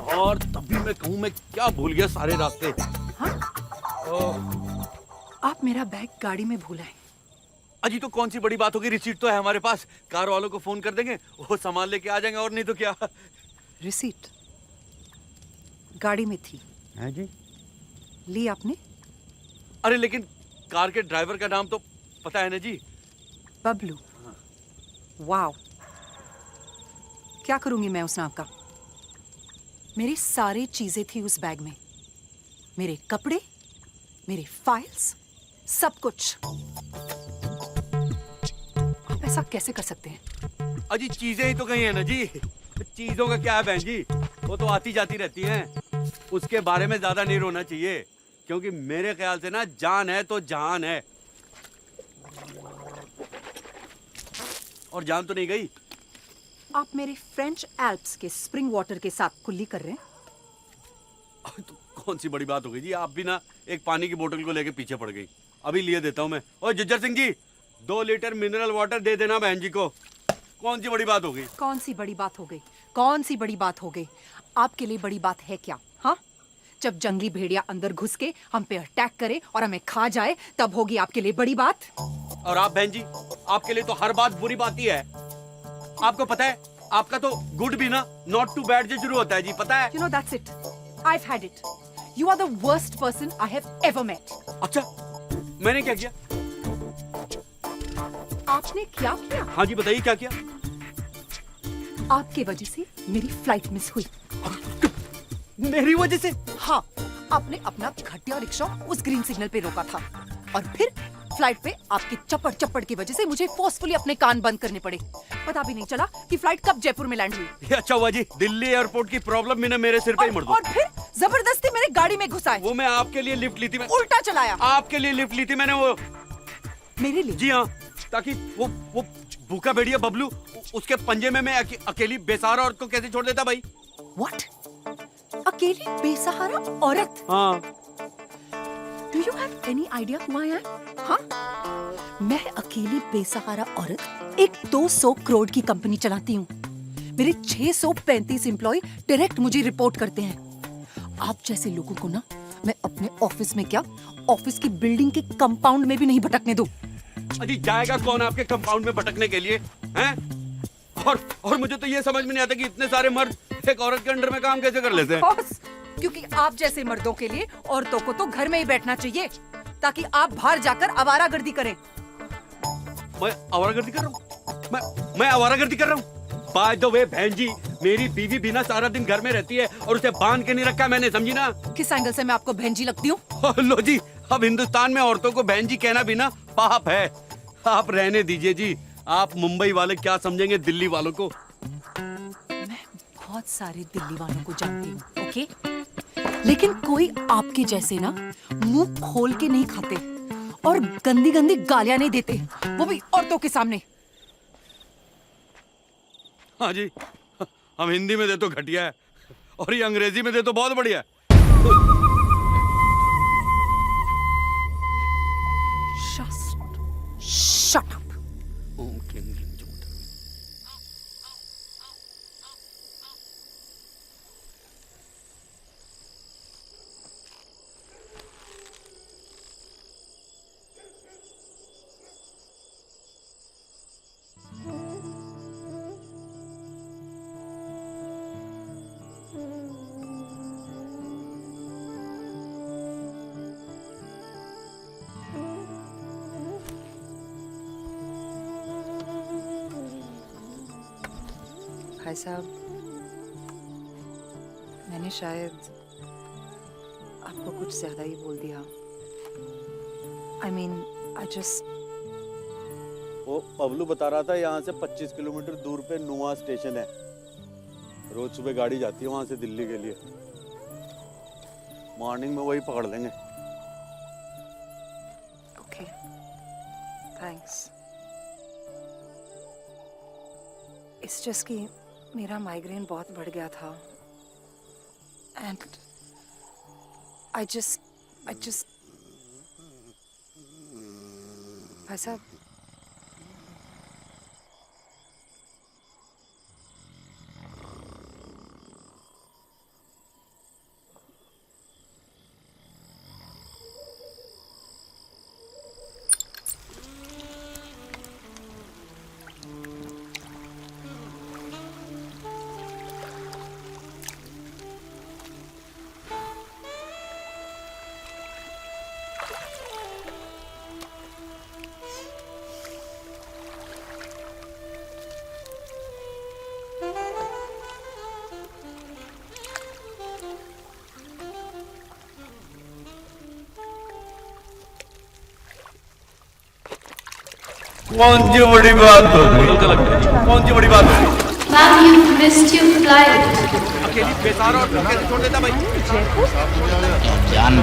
यार तभी मैं कहूँ, मैं क्या भूल गया सारे रास्ते। हाँ? आप मेरा बैग गाड़ी में भूला है। अजी तो कौन सी बड़ी बात होगी, रिसीट तो है हमारे पास, कार वालों को फोन कर देंगे, वो सामान लेके आ जाएंगे, और नहीं तो क्या। रिसीट गाड़ी में थी। है जी? ली आपने? अरे लेकिन कार के ड्राइवर का नाम तो पता है ना जी? बबलू। वाओ, क्या करूंगी मैं उस नाम का? मेरी सारी चीजें थी उस बैग में, मेरे कपड़े, मेरे फाइल्स, सब कुछ। आप ऐसा कैसे कर सकते हैं? अजी चीजें ही तो कहीं है ना जी, चीजों का क्या है बहन जी, वो तो आती जाती रहती हैं, उसके बारे में ज्यादा नहीं रोना चाहिए, क्योंकि मेरे ख्याल से ना जान है तो जहान है, और जान तो नहीं गई। आप मेरे फ्रेंच एल्प्स के स्प्रिंग वाटर के साथ कुल्ली कर रहे हैं? तो कौन सी बड़ी बात हो गई जी, आप भी ना एक पानी की बोतल को लेके पीछे पड़ गई। अभी लिए देता हूँ मैं। और जिज्जर Singh ji, 2 litre mineral water दे देना बहन जी को। कौन सी बड़ी बात हो गई? कौन सी बड़ी बात हो गई? कौन सी बड़ी बात हो गई? आपके लिए बड़ी बात है क्या? हाँ, जब जंगली भेड़िया अंदर घुस के हम पे अटैक करे और हमें खा जाए, तब होगी आपके लिए बड़ी बात। और आप बहन जी, आपके लिए तो हर बात बुरी बात ही है। आपको पता है, आपका तो गुड भी ना नॉट टू बैड से शुरू होता है जी, पता है? You know that's it. I've had it. You are the worst person I have ever met. अच्छा, मैंने क्या किया? आपने क्या किया? हाँ जी बताइए, क्या किया? आपके वजह से मेरी फ्लाइट मिस हुई। मेरी वजह से? हाँ, आपने अपना घटिया रिक्शा उस ग्रीन सिग्नल पे रोका था, और फिर फ्लाइट पे आपकी चप्पड़ चप्पड़ की वजह से मुझे फोर्सफुली अपने कान बंद करने पड़े। पता भी नहीं चला कि फ्लाइट कब जयपुर में लैंड हुई। ये अच्छा हुआ जी, दिल्ली एयरपोर्ट की प्रॉब्लम भी ना मेरे सिर पे ही मर दो। और फिर जबरदस्ती मेरे गाड़ी में घुसाए। वो मैं आपके लिए लिफ्ट ली थी, मैं उल्टा चलाया। आपके लिए लिफ्ट ली थी मैंने, वो मेरे लिए? जी हाँ, ताकि वो भूखा भेड़िया बबलू, उसके पंजे में मैं अकेली बेसहारा औरत को कैसे छोड़ देता भाई? What? अकेली बेसहारा औरत? हाँ। Do you have any idea who I am? हाँ? मैं अकेली बेसहारा औरत एक 200 करोड़ की कंपनी चलाती हूँ। मेरे 635 एम्प्लॉय डायरेक्ट मुझे रिपोर्ट करते हैं। आप जैसे लोगों को ना मैं अपने ऑफिस में क्या, ऑफिस की बिल्डिंग के कंपाउंड में भी नहीं भटकने दूँ। अजी जाएगा कौन आपके कंपाउंड में भटकने के लिए, हैं? और मुझे तो ये समझ में नहीं आता कि इतने सारे मर्द एक औरत के अंडर में काम कैसे कर लेते हैं। क्योंकि आप जैसे मर्दों के लिए औरतों को तो घर में ही बैठना चाहिए, ताकि आप बाहर जाकर आवारागर्दी करें। मैं आवारागर्दी कर रहा हूँ? मैं आवारागर्दी कर रहा हूँ? बाय द वे बहन जी, मेरी बीवी भी ना सारा दिन घर में रहती है और उसे बांध के नहीं रखा मैंने, समझी ना? किस एंगल से मैं आपको बहन जी लगती हूँ? लो जी, अब हिंदुस्तान में औरतों को बहन जी कहना भी ना पाप है। आप रहने दीजिए जी, आप मुंबई वाले क्या समझेंगे दिल्ली वालों को? मैं बहुत सारे दिल्ली वालों को जानती हूँ, ओके? लेकिन कोई आपके जैसे ना मुंह खोल के नहीं खाते और गंदी गंदी गालियां नहीं देते, वो भी औरतों के सामने। हाँ जी, हम हिंदी में दे तो घटिया है, और ये अंग्रेजी में दे तो बहुत बढ़िया है। Shastri Shut up. ओम क्लीं ग्लीं जुमुट। भाई साहब, मैंने शायद आपको कुछ ज्यादा ही बोल दिया। I mean, I just वो पबलू बता रहा था यहाँ से 25 किलोमीटर दूर पे नुआ स्टेशन है। रोज सुबह गाड़ी जाती है वहाँ से दिल्ली के लिए। मॉर्निंग में वही पकड़ लेंगे। okay. Thanks. It's just कि मेरा माइग्रेन बहुत बढ़ गया था and I just भाई साहब, कौन सी बड़ी बात हो गई? कौन सी बड़ी बात हो गई? Ma'am, you missed your flight. अकेली बेसारा और कैसे छोड़ देता भाई? जान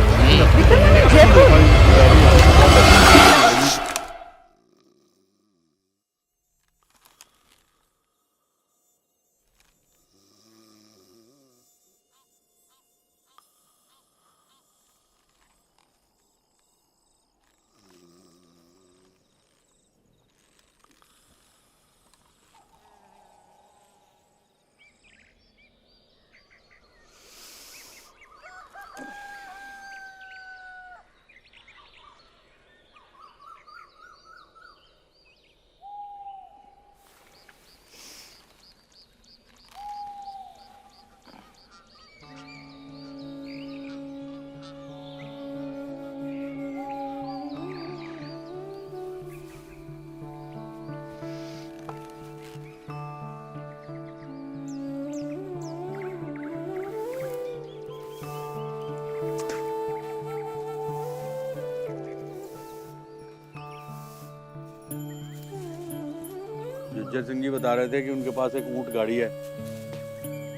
जय सिंह जी बता रहे थे कि उनके पास एक ऊंट गाड़ी है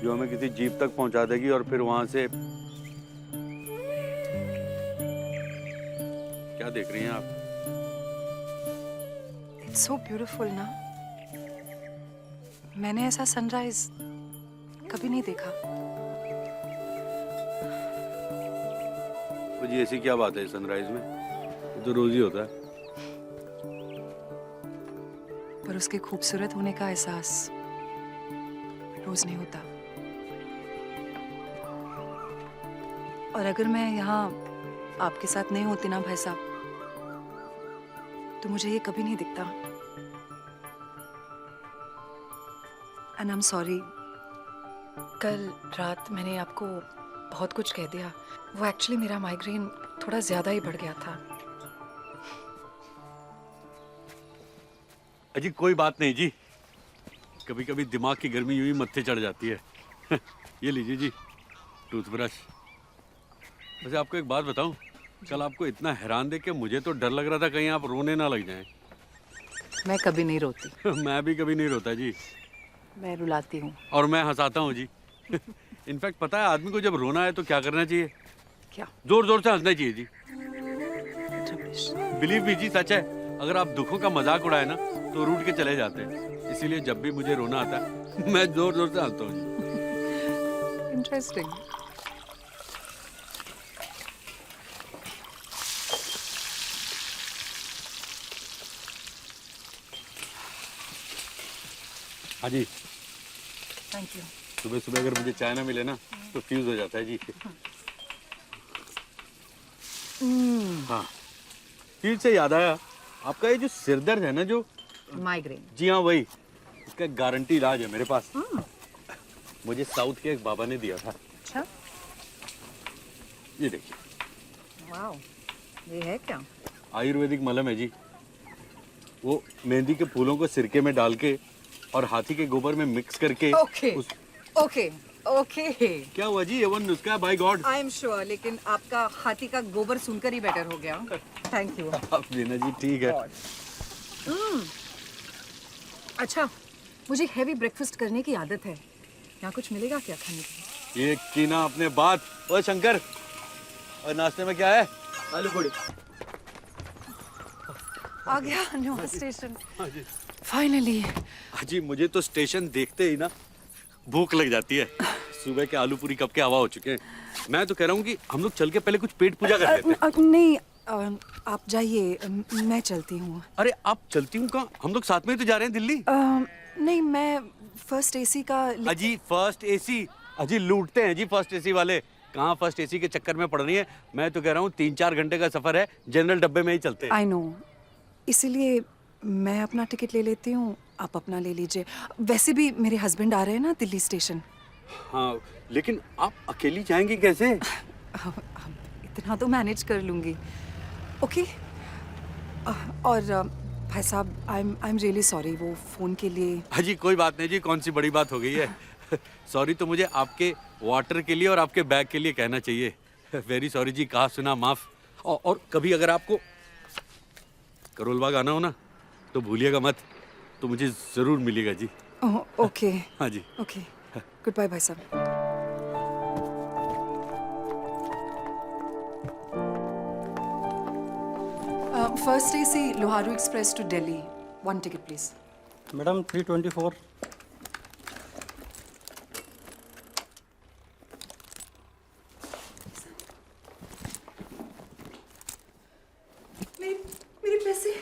जो हमें किसी जीप तक पहुंचा देगी और फिर वहां से। क्या देख रही हैं आप? it's so beautiful ना। मैंने ऐसा सनराइज कभी नहीं देखा। तो जी ऐसी क्या बात है सनराइज में? ये तो रोज ही होता है। पर उसके खूबसूरत होने का एहसास रोज नहीं होता। और अगर मैं यहाँ आपके साथ नहीं होती ना भाई साहब, तो मुझे ये कभी नहीं दिखता। एंड आई एम सॉरी, कल रात मैंने आपको बहुत कुछ कह दिया। वो एक्चुअली मेरा माइग्रेन थोड़ा ज्यादा ही बढ़ गया था। अजी कोई बात नहीं जी, कभी कभी दिमाग की गर्मी यूं ही मत्थे चढ़ जाती है। ये लीजिए जी टूथब्रश। वैसे आपको एक बात बताऊं, कल आपको इतना हैरान देख के मुझे तो डर लग रहा था कहीं आप रोने ना लग जाएं। मैं कभी नहीं रोती। मैं भी कभी नहीं रोता जी। मैं रुलाती हूँ। और मैं हंसाता हूँ जी। इनफैक्ट पता है आदमी को जब रोना है तो क्या करना चाहिए? क्या? जोर जोर से हंसना चाहिए जी। बिलीव मी जी, सच है। अगर आप दुखों का मजाक उड़ाए ना तो रूठ के चले जाते हैं। इसीलिए जब भी मुझे रोना आता है मैं जोर जोर से हंसता हूँ जी। इंटरेस्टिंग। हाँ जी, थैंक यू। सुबह सुबह अगर मुझे चाय ना मिले ना तो फ्यूज हो जाता है जी। हाँ, फ्यूज से याद आया, आपका ये जो सिर दर्द है ना, जो माइग्रेन। जी हाँ वही, इसका गारंटी इलाज है मेरे पास। मुझे साउथ के एक बाबा ने दिया था। अच्छा, ये देखिए। वाओ, ये है क्या? आयुर्वेदिक मलहम है जी। वो मेहंदी के फूलों को सिरके में डाल के और हाथी के गोबर में मिक्स करके ओके ओके ओके। क्या हुआ जी, ये वो नुस्खा है, by god. I am sure, लेकिन आपका हाथी का गोबर सुनकर ही बेटर हो गया। Thank you. आप लेना जी, ठीक है। अच्छा, मुझे हैवी ब्रेकफास्ट करने की आदत है, यहाँ कुछ मिलेगा क्या खाने के लिए? ये की ना अपने बात। ओ शंकर, और नाश्ते में क्या है? आलू पूड़ी। आ गया न्यू स्टेशन हाँ जी। फाइनली। हाँ जी, मुझे तो स्टेशन देखते ही ना भूख लग जाती है। सुबह के आलू पूरी कब के हवा हो चुके हैं। मैं तो कह रहा हूँ कि हम लोग चल के पहले कुछ पेट पूजा कर लेते हैं। नहीं, आप जाइए, मैं चलती हूँ। अरे आप चलती हूँ कहाँ? हम लोग साथ में ही तो जा रहे हैं दिल्ली। नहीं, मैं फर्स्ट एसी का। अजी फर्स्ट एसी? अजी लूटते हैं जी फर्स्ट एसी वाले। कहाँ फर्स्ट एसी के चक्कर में पड़ रही है। मैं तो कह रहा हूँ 3-4 घंटे का सफर है, जनरल डब्बे में ही चलते हैं। आई नो, इसीलिए मैं अपना टिकट ले लेती हूँ, आप अपना ले लीजिए। वैसे भी मेरे हस्बैंड आ रहे हैं ना दिल्ली स्टेशन। हाँ, लेकिन आप अकेली जाएंगी कैसे? इतना तो मैनेज कर लूँगी। ओके। और भाई साहब, आई एम रियली सॉरी वो फ़ोन के लिए। हाँ जी, कोई बात नहीं जी, कौन सी बड़ी बात हो गई है। सॉरी तो मुझे आपके वाटर के लिए और आपके बैग के लिए कहना चाहिए। वेरी सॉरी जी, कहा सुना माफ। और कभी अगर आपको करोल बाग आना हो ना तो भूलिएगा मत, तो मुझे जरूर मिलेगा जी। ओके। हाँ जी, ओके, गुड बाय भाई साहब। First AC Loharu express to Delhi, 1 ticket please. Madam 324। मेरे पैसे।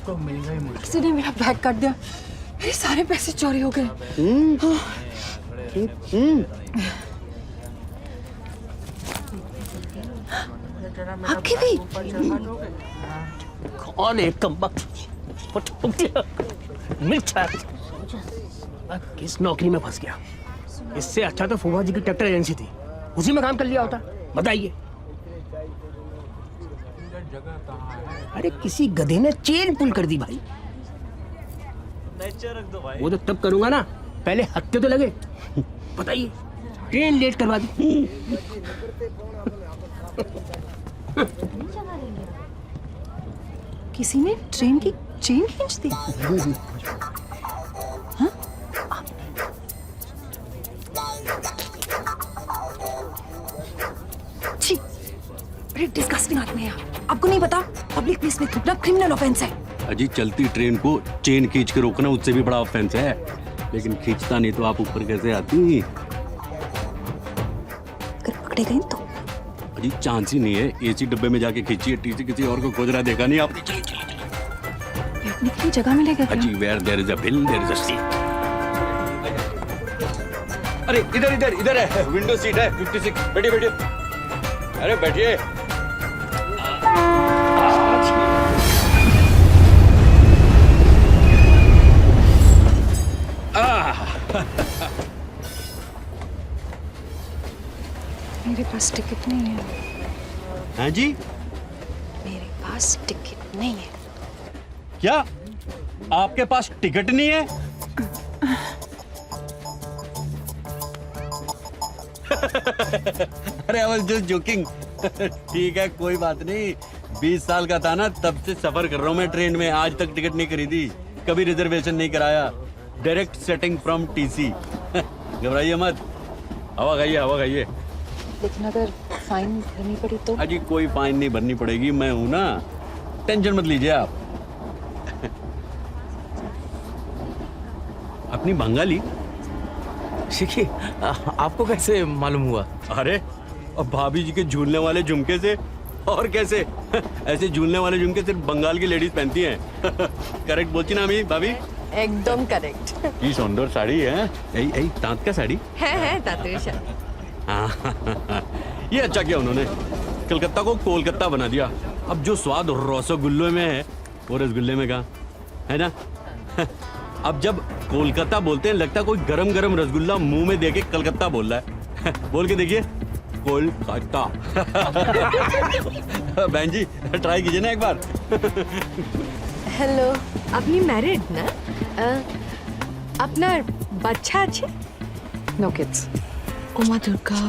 तो मिलना ही मुश्किल। किसी ने मेरा बैग काट दिया, मेरे सारे पैसे चोरी हो गए। आपके भी? कौन है कम वक्त किस नौकरी में फंस गया? इससे अच्छा तो फूफा जी की ट्रैक्टर एजेंसी थी, उसी में काम कर लिया होता। बताइए। अरे किसी गधे ने चेन पुल कर दी भाई। वो तो तब करूंगा ना, पहले हत्ते तो लगे। बताइए, ट्रेन लेट करवा दी। किसी ने ट्रेन की चेन खींच दी। हाँ? छी, बड़े डिस्गस्टिंग आदमी है आप। आपको नहीं पता पब्लिक प्लेस में थूकना क्रिमिनल ऑफेंस है। अजी चलती ट्रेन को चेन खींच के रोकना उससे भी बड़ा ऑफेंस है, लेकिन खींचता नहीं तो आप ऊपर कैसे आती? अगर पकड़े गए तो? अजी चांस ही नहीं है, एसी डब्बे में जाके खींचिए, टीसी किसी और को खोज रहा देखा नहीं आपने? बैठने के लिए जगह मिलेगा क्या? अजी where there is a bill there is a seat. अरे इधर इधर इधर है, विंडो सीट है 56। बैठिए बैठिए, अरे बैठिए। मेरे पास टिकट नहीं है। हाँ जी? मेरे पास टिकट नहीं है। क्या आपके पास टिकट नहीं है? अरे आई वाज जस्ट जोकिंग। ठीक है कोई बात नहीं, 20 साल का था ना तब से सफर कर रहा हूँ मैं ट्रेन में, आज तक टिकट नहीं खरीदी, कभी रिजर्वेशन नहीं कराया, डायरेक्ट सेटिंग फ्रॉम टीसी। घबराइए मत, हवा खाइए हवा खाइए। लेकिन अगर फाइन भरनी पड़ी तो? अजी कोई फाइन नहीं भरनी पड़ेगी, मैं हूं ना, टेंशन मत लीजिए आप। अपनी बंगाली देखिए, आपको कैसे मालूम हुआ? अरे अब भाभी जी के झूलने वाले झुमके से, और कैसे? ऐसे झूलने वाले झुमके सिर्फ बंगाल की लेडीज पहनती हैं। करेक्ट बोलती ना अमी भाभी? एकदम करेक्ट। ये सुंदर साड़ी है, यही तांत का साड़ी है तांत साड़ी। ये अच्छा किया उन्होंने, कलकत्ता को कोलकाता बना दिया। अब जो स्वाद रसगुल्ले में है वो रसगुल्ले में कहाँ है ना? अब जब कोलकाता बोलते हैं लगता है कोई गरम गरम रसगुल्ला मुंह में देके कलकत्ता बोल रहा है। बोल के देखिए, कोलकाता। बहन जी ट्राई कीजिए ना एक बार। हेलो, আপনি ম্যারিড না? আপনার বাচ্চা আছে? No kids. ও মা দুর্গা,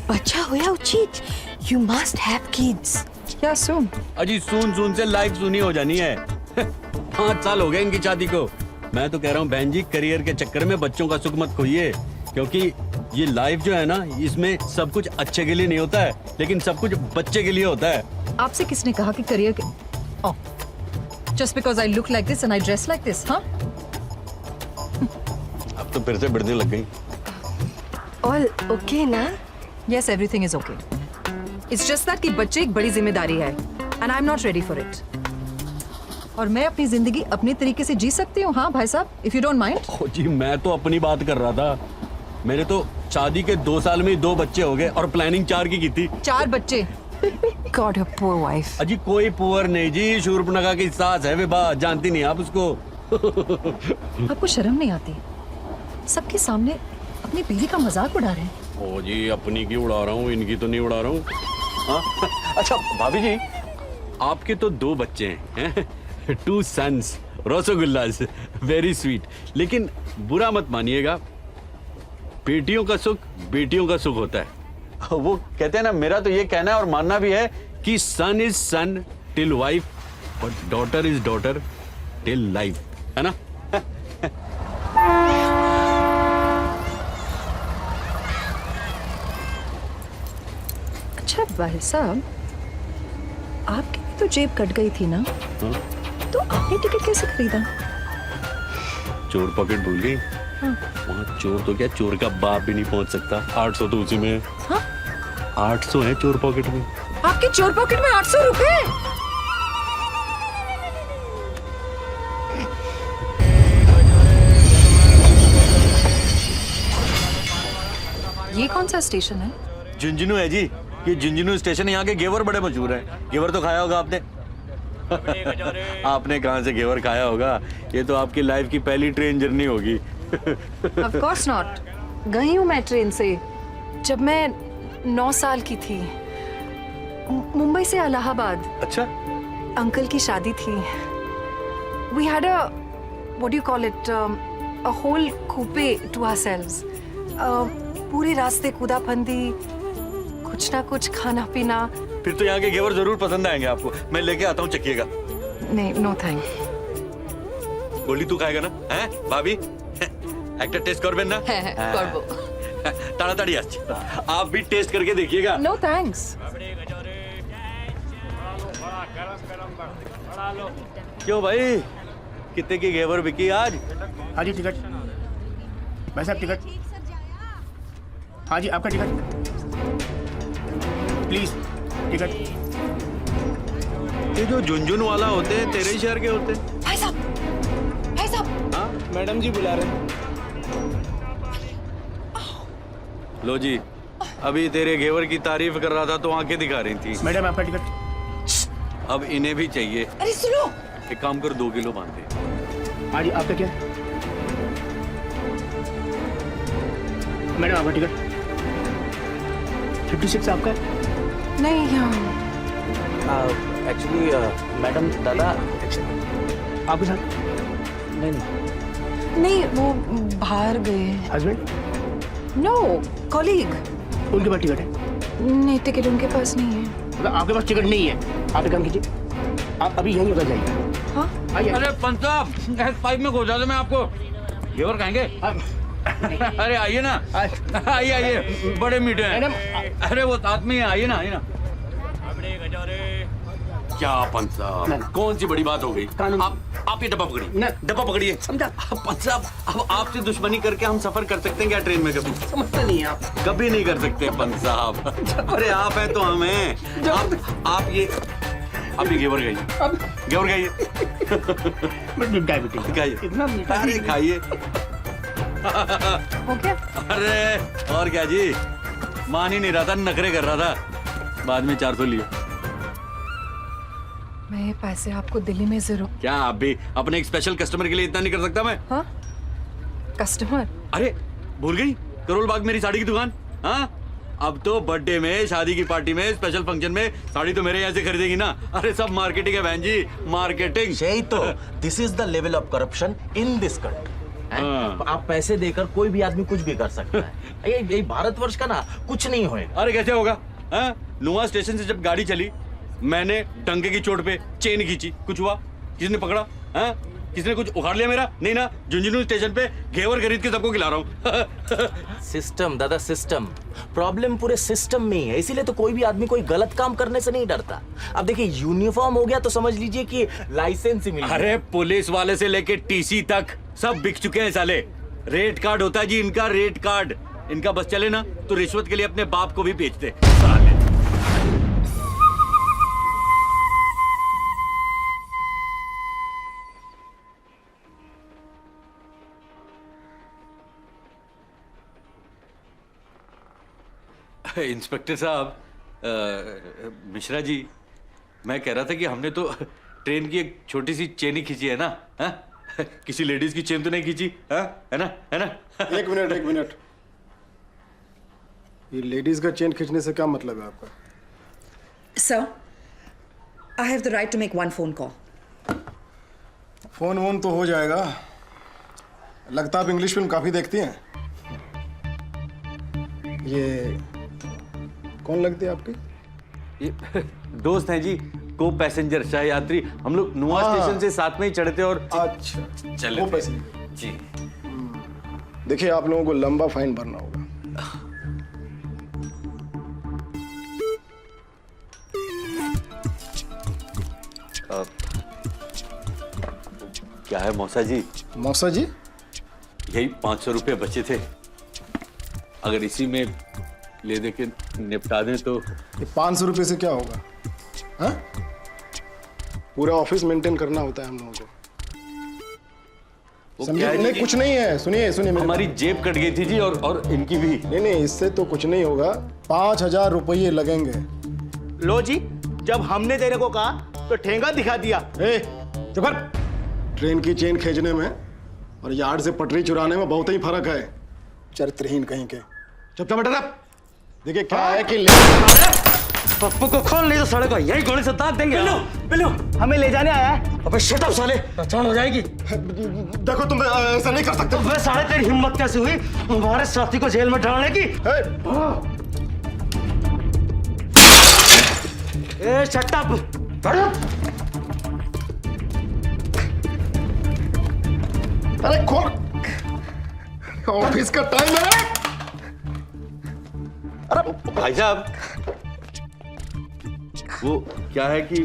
বাচ্চা হওয়া উচিত। You must have kids. Yeah, soon. अजी सुन से लाइफ सुनी हो जानी है। 5 साल हो गए इनकी शादी को। मैं तो कह रहा हूँ बहन जी, करियर के चक्कर में बच्चों का सुख मत खोइए, क्योंकि ये लाइफ जो है ना, इसमें सब कुछ अच्छे के लिए नहीं होता है, लेकिन सब कुछ बच्चे के लिए होता है। आपसे किसने कहा कि करियर के? Oh, just because I look like this and I dress like this, हाँ? अब तो फिर से बढ़ने लग गई। All okay ना? Yes, everything is okay. It's just that कि बच्चे एक बड़ी जिम्मेदारी है, and I'm not ready for it. और मैं अपनी जिंदगी अपने तरीके से जी सकती हूँ, हाँ भाई साहब, if you don't mind. ओ जी मैं तो अपनी बात कर रहा था। मेरे तो शादी के 2 साल में 2 बच्चे हो गए और प्लानिंग 4 की थी। 4 बच्चे? God, your poor wife. अजी कोई पुअर नहीं जी, शूर्पणखा की सास है विभा, जानती नहीं आप उसको? आपको शर्म नहीं आती? सबके सामने अपनी बीवी का मजाक उड़ा रहे हैं। ओ जी अपनी की उड़ा रहा हूँ, इनकी तो नहीं उड़ा रहा हूँ। हाँ? अच्छा भाभी जी, आपके तो 2 बच्चे हैं, 2 sons, रसगुल्लास, वेरी स्वीट। लेकिन बुरा मत मानिएगा, बेटियों का सुख बेटियों का सुख होता है। वो कहते हैं ना, मेरा तो ये कहना है और मानना भी है कि son is son till wife, but daughter is daughter till life, है ना? अच्छा भाई साहब, आपकी भी तो जेब कट गई थी ना? तो आपने टिकट कैसे खरीदा? चोर पॉकेट भूल गई? हाँ। वहाँ चोर तो क्या, चोर का बाप भी नहीं पहुंच सकता। 800 तो उसी में है। हाँ? 800 है चोर पॉकेट में। आपके चोर पॉकेट में 800 रुपए? ये कौन सा स्टेशन है? झुंझुनू है जी। ये झुंझुनू स्टेशन, यहाँ के घेवर बड़े मशहूर हैं। घेवर तो खाया होगा आपने। आपने कहाँ से घेवर खाया होगा? ये तो आपकी लाइफ की पहली ट्रेन जर्नी होगी। Of course not. गई हूँ मैं ट्रेन से जब मैं 9 साल की थी, मुंबई से इलाहाबाद। अच्छा। अंकल की शादी थी। We had a, what do you call it, a whole coupe to ourselves. पूरे रास्ते कूदा फंदी, कुछ ना कुछ खाना पीना। फिर तो यहाँ के घेवर जरूर पसंद आएंगे आपको। मैं लेके आता हूँ, चखिएगा। नहीं, नो थैंक। गोली तू खाएगा ना? हैं भाभी? একটা টেস্ট করবেন না? হ্যাঁ, করব। তাড়াতাড়ি আসছে। आप भी टेस्ट करके देखिएगा। No thanks. क्यों भाई, कितने की घेवर बिकी आज? हाँ जी, टिकट। भाई साहब टिकट। हाँ जी, आपका टिकट प्लीज। टिकट। ये जो झुंझुनू वाला होते हैं तेरे ही शहर के होते हैं? भाई साहब। हाँ, मैडम जी बुला रहे हैं। लो जी, अभी तेरे घेवर की तारीफ कर रहा था तो आंखें दिखा रही थी। मैडम आपका टिकट। अब इन्हें भी चाहिए। अरे सुनो, एक काम कर, 2 किलो बांध दे। हाँ जी, आपका क्या? मैडम आपका टिकट 56 आपका? नहीं, एक्चुअली मैडम, दादा आपके साथ? नहीं, वो बाहर गए। हस्बैंड? No, colleague. उनके पास टिकट है? नहीं, टिकट उनके पास नहीं है। मतलब आपके पास टिकट नहीं है? आप एक काम कीजिए, आप अभी यहीं उतर जाइए। हाँ? आइए। अरे पंच साहब, पाइप में घुसा दो, मैं आपको घेवर खाएंगे। अरे आइए ना, आइए आइए, बड़े मीठे हैं। अरे वो साथ में ही है, आइए ना, आइए ना। क्या पंच साहब, कौन सी बड़ी बात हो गई? आप ये डब्बा पकड़िए, डब्बा पकड़िए। समझा? पंच साहब, अब आपसे दुश्मनी करके हम सफर कर सकते हैं क्या ट्रेन में? कभी समझते नहीं है आप। कभी नहीं कर सकते पंच साहब। अरे आप हैं तो हम हैं। आप ये घेवर खाइए, घेवर खाइए। डायबिटीज खाइए, इतना मीठा। अरे खाइए। अरे और क्या जी, मान ही नहीं रहा था, नखरे कर रहा था। बाद में 400 लिए। मैं ये पैसे आपको दिल्ली में जरूर। क्या आप भी अपने एक स्पेशल कस्टमर के लिए इतना नहीं कर सकता मैं? हाँ? कस्टमर? अरे भूल गई, करोल बाग मेरी साड़ी की दुकान। हाँ, अब तो बर्थडे में, शादी की पार्टी में, स्पेशल फंक्शन में साड़ी तो मेरे यहाँ से खरीदेगी ना। अरे सब मार्केटिंग है बहन जी, मार्केटिंग। यही तो, this is the level of corruption in this country. आप पैसे देकर कोई भी आदमी कुछ भी कर सकता है। ये भारतवर्ष का ना कुछ नहीं होएगा। अरे कैसे होगा? नुआ स्टेशन से जब गाड़ी चली, मैंने डंके की चोट पे चेन खींची, कुछ हुआ? किसने पकड़ा? किसने कुछ उखाड़ लिया मेरा? नहीं ना, झुंझुनू स्टेशन पे घेवर खरीद के सबको खिला रहा हूँ। सिस्टम दादा, सिस्टम। प्रॉब्लम पूरे सिस्टम में ही है, इसीलिए तो कोई भी आदमी कोई गलत काम करने से नहीं डरता। अब देखिए, यूनिफॉर्म हो गया तो समझ लीजिए कि लाइसेंस ही मिल गया। अरे पुलिस वाले से लेके टीसी तक सब बिक चुके हैं साले। रेट कार्ड होता है जी इनका, रेट कार्ड। इनका बस चले ना तो रिश्वत के लिए अपने बाप को भी बेचते साले। इंस्पेक्टर साहब, मिश्रा जी, मैं कह रहा था कि हमने तो ट्रेन की एक छोटी सी चेन ही खींची है ना? किसी लेडीज की चेन तो नहीं खींची? है ना? है ना? एक मिनट। ये लेडीज का चेन खींचने से क्या मतलब है आपका? Sir, I have the right to make one phone call. Phone तो हो जाएगा। लगता आप इंग्लिश फिल्म काफी देखती हैं। ये कौन लगती है आपकी? ये दोस्त हैं जी, को पैसेंजर, शाह यात्री। हम लोग नुआ स्टेशन से साथ में ही चढ़े थे और अच्छा, चले वो थे। पैसेंजर। जी देखिए, आप लोगों को लंबा फाइन भरना होगा। क्या है मौसा जी? मौसा जी? यही 500 रुपए बचे थे, अगर इसी में ले दे के निपटा दें तो। ये 500 रुपए से क्या होगा? हाँ? पूरा ऑफिस मेंटेन करना होता है हम लोगों को। वो समझे? क्या है नहीं जी? कुछ नहीं है, सुनिए सुनिए मेरी हमारी जेब कट गई थी जी और इनकी भी। नहीं इससे तो कुछ नहीं होगा, 5,000 रुपये लगेंगे। लो जी, जब हमने तेरे को कहा तो ठेंगा दिखा दिया। चुप कर। ट्रेन की चेन खींचने में और यार्ड से पटरी चुराने में बहुत ही फर्क है, चरित्रहीन कहीं के। चुपचाप बैठा रह। देखिए क्या है कि पप्पू को खोल नहीं तो साले को यही गोली से दाग देंगे। बिल्लू हमें ले जाने आया है। अबे शट अप साले, पहचान हो जाएगी। देखो तुम ऐसा नहीं कर सकते। अबे साले तेरी हिम्मत कैसे हुई हमारे साथी को जेल में डालने की? ए शट अप। अरे खोल, ऑफिस का टाइम है। अरे भाई साहब, वो क्या है कि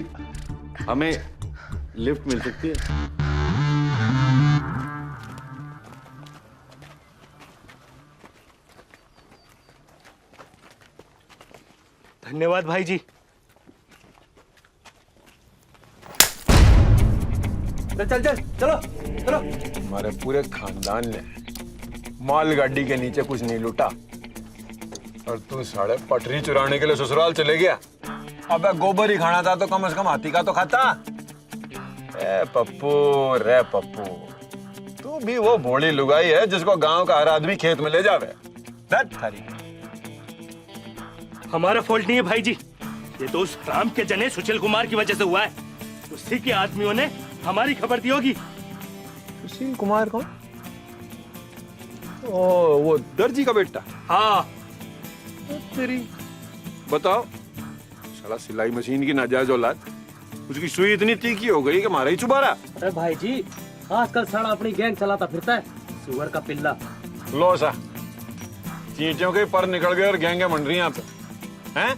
हमें लिफ्ट मिल सकती है? धन्यवाद भाई जी। चल चल चलो चलो। हमारे पूरे खानदान ने मालगाड़ी के नीचे कुछ नहीं लूटा और तू साढ़े पटरी चुराने के लिए ससुराल चले गया। अबे गोबर ही खाना था तो कम से कम हाथी का तो खाता। ए पप्पू रे पप्पू, तू भी वो भोली लुगाई है जिसको गांव का हर आदमी खेत में ले जावे। हमारा फॉल्ट नहीं है भाई जी, ये तो उस राम के जने सुशील कुमार की वजह से हुआ है। उसी के आदमियों ने हमारी खबर दी होगी। सुशील कुमार कौन? ओ वो दर्जी का बेटा। हाँ। तेरी बताओ, साला सिलाई मशीन की नाजायज औलाद, उसकी सुई इतनी तीखी हो गई कि मारा ही चुबारा। अरे भाई जी, आजकल साला अपनी गैंग चलाता फिरता है, सुअर का पिल्ला। लो सा, चींटियों के पर निकल गए और गैंगे मंड रही यहाँ पे हैं?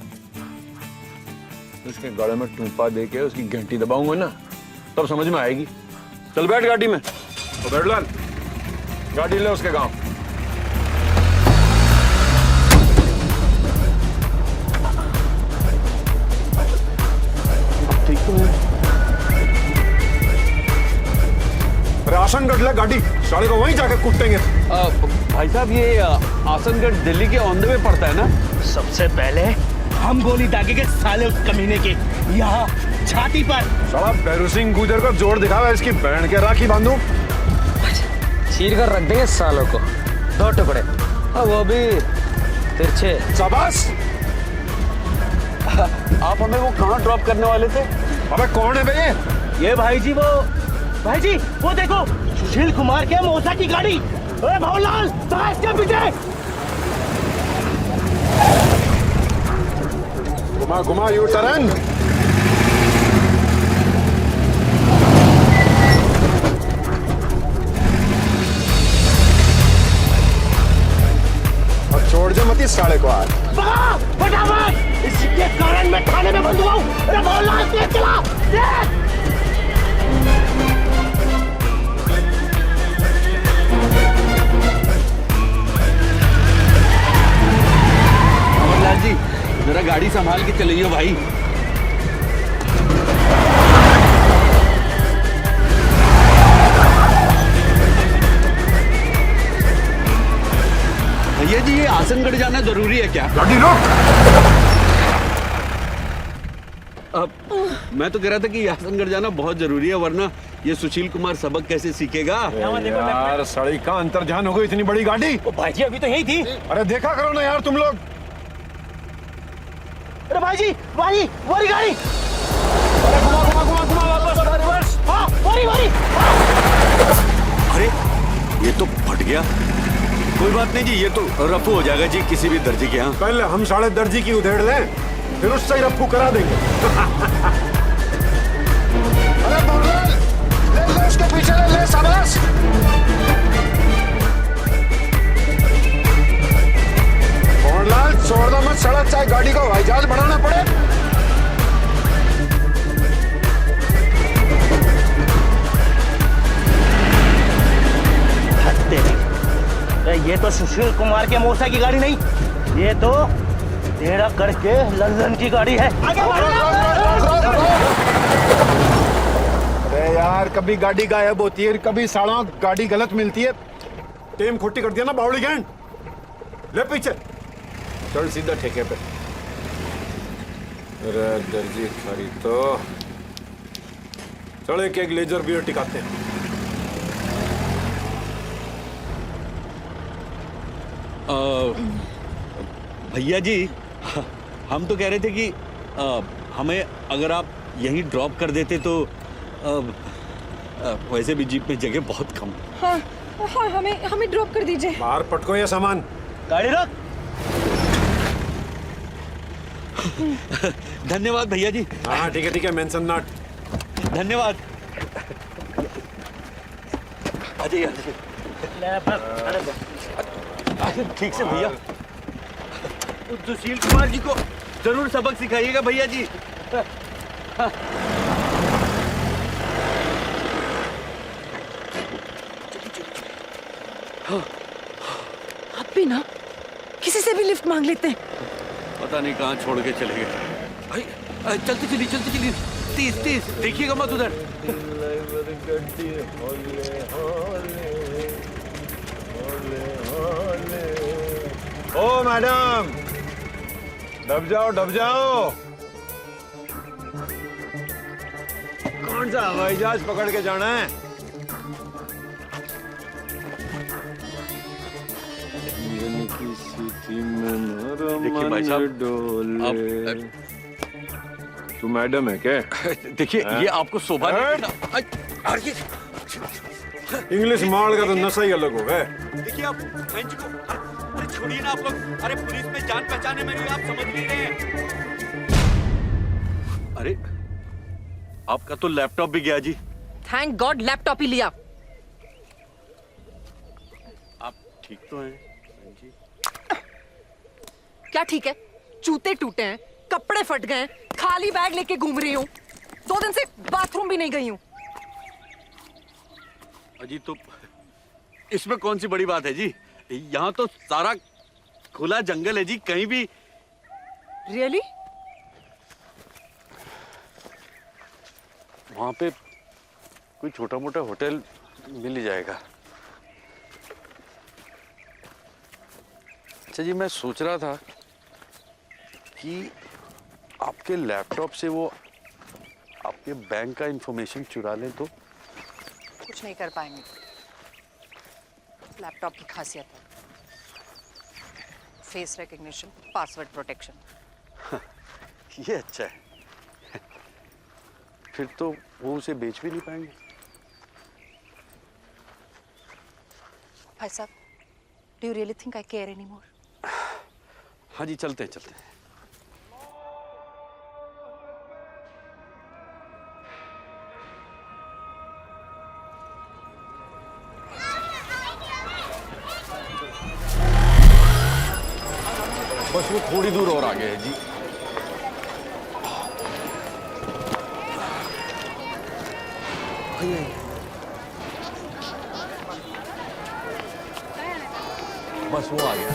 उसके गले में टूपा दे के उसकी घंटी दबाऊंगा ना, तब समझ में आएगी। चल बैठ गाड़ी में। तो बैठलाल, गाड़ी ले उसके गांव। ठीक तो है। आसनगढ़ ले गाड़ी, साले को वहीं जाकर कूटेंगे। भाई साहब, ये आसनगढ़ दिल्ली के ऑन द वे पड़ता है ना? सबसे पहले हम गोली दागेंगे साले उस कमीने के यहाँ छाती पर। साला भैरू सिंह गुजर को जोड़ दिखावा, इसकी बहन के राखी बांधू। चीर कर रख देंगे सालों को 2 टुकड़े, अब वो भी तिरछे। शाबाश। आप हमें वो कहाँ ड्रॉप करने वाले थे? अबे कौन है भैया? ये भाई जी वो देखो, सुशील कुमार के मौसा की गाड़ी। अरे भावलाल, इसके पीछे। घुमा घुमा यू टर्न। और छोड़ दे मत इस साले को आज। फटाफट, इसके कारण मैं थाने में बंद हुआ हूँ। अरे भावलाल, तेज चला। जी जरा गाड़ी संभाल के चलिए भाई। भैया जी, ये आसनगढ़ जाना जरूरी है क्या? गाड़ी रोक। अब मैं तो कह रहा था कि आसनगढ़ जाना बहुत जरूरी है, वरना ये सुशील कुमार सबक कैसे सीखेगा? यार सड़ी का अंतर्ध्यान हो गई इतनी बड़ी गाड़ी। भाई जी अभी तो यही थी। अरे देखा करो ना यार तुम लोग। अरे भाई जी, वाली गाड़ी। अरे घुमा वापस रिवर्स। हाँ, वाली। अरे ये तो फट गया। कोई बात नहीं जी, ये तो रफू हो जाएगा जी किसी भी दर्जी के यहाँ। पहले हम साढ़े दर्जी की उधेड़ लें, फिर उससे ही रफू करा देंगे। अरे बोल ले उसके पीछे ले शाबाश। मोहनलाल छोड़ दो मत सड़क, चाहे गाड़ी को हवाई जहाज बनाना पड़े। ये तो सुशील कुमार के मौसा की गाड़ी नहीं, ये तो तेरा करके लल्लन की गाड़ी है। अरे यार कभी गाड़ी गायब होती है, कभी सालों गाड़ी गलत मिलती है। टेम खोटी कर दिया ना बावड़ी गैंड। ले पीछे चल सीधा ठेके पे। अरे दर्जी खड़ी तो चल एक लेजर बियर टिकाते हैं। भैया जी, हम तो कह रहे थे कि हमें अगर आप यहीं ड्रॉप कर देते तो वैसे भी जीप में जगह बहुत कम। हाँ, हाँ, हमें ड्रॉप कर दीजिए। बाहर पटको ये सामान। गाड़ी रख। धन्यवाद भैया जी। हाँ ठीक है मेंशन नॉट। धन्यवाद। आ जाइए। ठीक से भैया। सुशील कुमार जी को जरूर सबक सिखाइएगा भैया जी। आप भी ना किसी से भी लिफ्ट मांग लेते हैं। पता नहीं कहाँ छोड़ के चले गए। भाई चलते चलिए 30 देखिएगा मत उधर। ओ मैडम डब जाओ। कौन सा हवाई जहाज पकड़ के जाना है? देखिए भाई साहब, तू मैडम है क्या? देखिए ये आपको शोभा इंग्लिश माल का तो नशा ही अलग हो गया। देखिए आप बहन जी को अरे छोड़िए ना आप लोग। अरे पुलिस में जान पहचाने में नहीं, आप समझ नहीं रहे हैं। अरे आपका तो लैपटॉप भी गया जी। थैंक गॉड लैपटॉप ही लिया। आप ठीक तो हैं बहन जी? क्या ठीक है? जूते टूटे हैं, कपड़े फट गए हैं, खाली बैग लेके घूम रही हूँ। 2 दिन से बाथरूम भी नहीं गई हूँ। अजी तो इसमें कौन सी बड़ी बात है जी? यहाँ तो सारा खुला जंगल है जी, कहीं भी। रियली? वहां पे कोई छोटा मोटा होटल मिल ही जाएगा। अच्छा जी, मैं सोच रहा था कि आपके लैपटॉप से वो आपके बैंक का इंफॉर्मेशन चुरा लें तो? कुछ नहीं कर पाएंगे। लैपटॉप की खासियत है फेस रिकग्निशन, पासवर्ड प्रोटेक्शन। ये अच्छा है। फिर तो वो उसे बेच भी नहीं पाएंगे। भाई साहब, do you really think I care anymore? हाँ जी, चलते हैं। बस वो थोड़ी दूर और आगे है जी। बस वो आ गया।